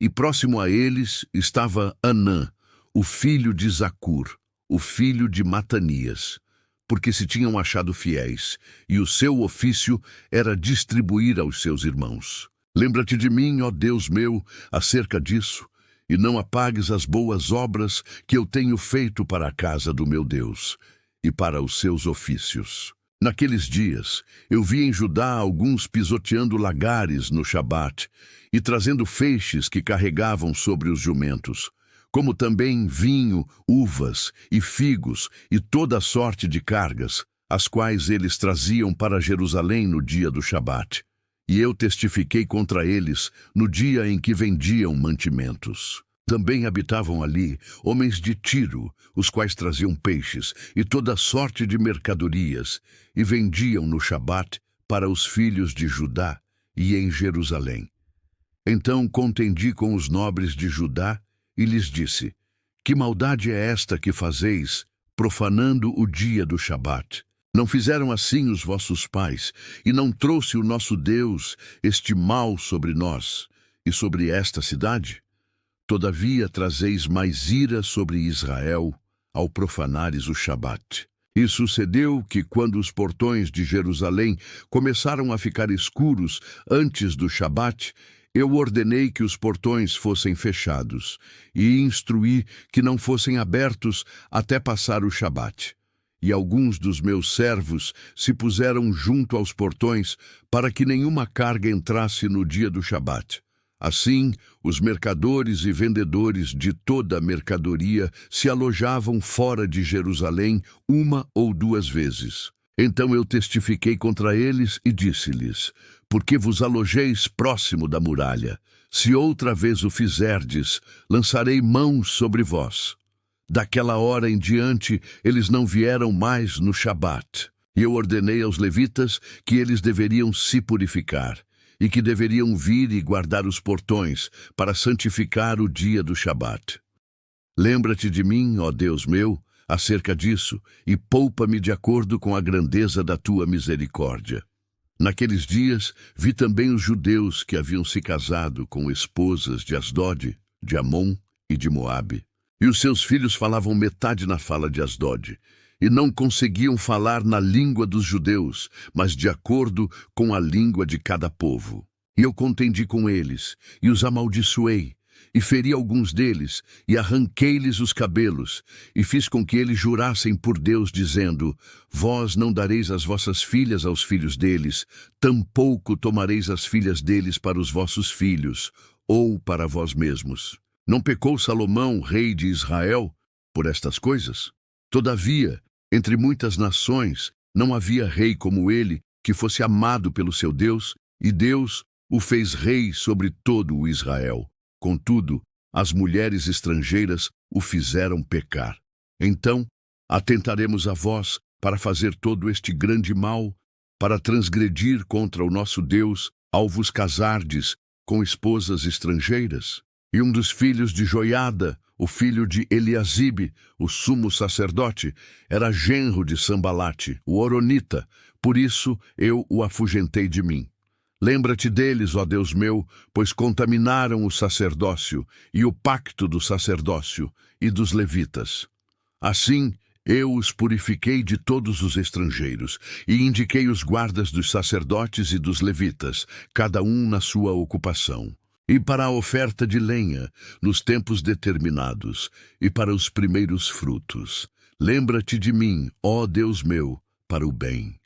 E próximo a eles estava Anã, o filho de Zacur, o filho de Matanias, porque se tinham achado fiéis, e o seu ofício era distribuir aos seus irmãos. Lembra-te de mim, ó Deus meu, acerca disso, e não apagues as boas obras que eu tenho feito para a casa do meu Deus, e para os seus ofícios. Naqueles dias, eu vi em Judá alguns pisoteando lagares no Shabat, e trazendo feixes que carregavam sobre os jumentos, como também vinho, uvas e figos e toda sorte de cargas, as quais eles traziam para Jerusalém no dia do Shabat. E eu testifiquei contra eles no dia em que vendiam mantimentos. Também habitavam ali homens de Tiro, os quais traziam peixes e toda sorte de mercadorias, e vendiam no Shabat para os filhos de Judá e em Jerusalém. Então contendi com os nobres de Judá e lhes disse: que maldade é esta que fazeis, profanando o dia do Shabat? Não fizeram assim os vossos pais, e não trouxe o nosso Deus este mal sobre nós e sobre esta cidade? Todavia trazeis mais ira sobre Israel ao profanares o Shabat. E sucedeu que, quando os portões de Jerusalém começaram a ficar escuros antes do Shabat, eu ordenei que os portões fossem fechados e instruí que não fossem abertos até passar o Shabat. E alguns dos meus servos se puseram junto aos portões para que nenhuma carga entrasse no dia do Shabat. Assim, os mercadores e vendedores de toda a mercadoria se alojavam fora de Jerusalém 1 ou 2 vezes. Então eu testifiquei contra eles e disse-lhes: porque vos alojeis próximo da muralha? Se outra vez o fizerdes, lançarei mãos sobre vós. Daquela hora em diante, eles não vieram mais no Shabat. E eu ordenei aos levitas que eles deveriam se purificar, e que deveriam vir e guardar os portões, para santificar o dia do Shabat. Lembra-te de mim, ó Deus meu, acerca disso, e poupa-me de acordo com a grandeza da tua misericórdia. Naqueles dias, vi também os judeus que haviam se casado com esposas de Asdod, de Amon e de Moabe. E os seus filhos falavam metade na fala de Asdod, e não conseguiam falar na língua dos judeus, mas de acordo com a língua de cada povo. E eu contendi com eles, e os amaldiçoei, e feri alguns deles, e arranquei-lhes os cabelos, e fiz com que eles jurassem por Deus, dizendo: Vós não dareis as vossas filhas aos filhos deles, tampouco tomareis as filhas deles para os vossos filhos, ou para vós mesmos. Não pecou Salomão, rei de Israel, por estas coisas? Todavia, entre muitas nações, não havia rei como ele, que fosse amado pelo seu Deus, e Deus o fez rei sobre todo o Israel. Contudo, as mulheres estrangeiras o fizeram pecar. Então, atentaremos a vós para fazer todo este grande mal, para transgredir contra o nosso Deus, ao vos casardes com esposas estrangeiras? E um dos filhos de Joiada, o filho de Eliasibe, o sumo sacerdote, era genro de Sambalate, o horonita, por isso eu o afugentei de mim. Lembra-te deles, ó Deus meu, pois contaminaram o sacerdócio e o pacto do sacerdócio e dos levitas. Assim, eu os purifiquei de todos os estrangeiros e indiquei os guardas dos sacerdotes e dos levitas, cada um na sua ocupação, e para a oferta de lenha, nos tempos determinados, e para os primeiros frutos. Lembra-te de mim, ó Deus meu, para o bem.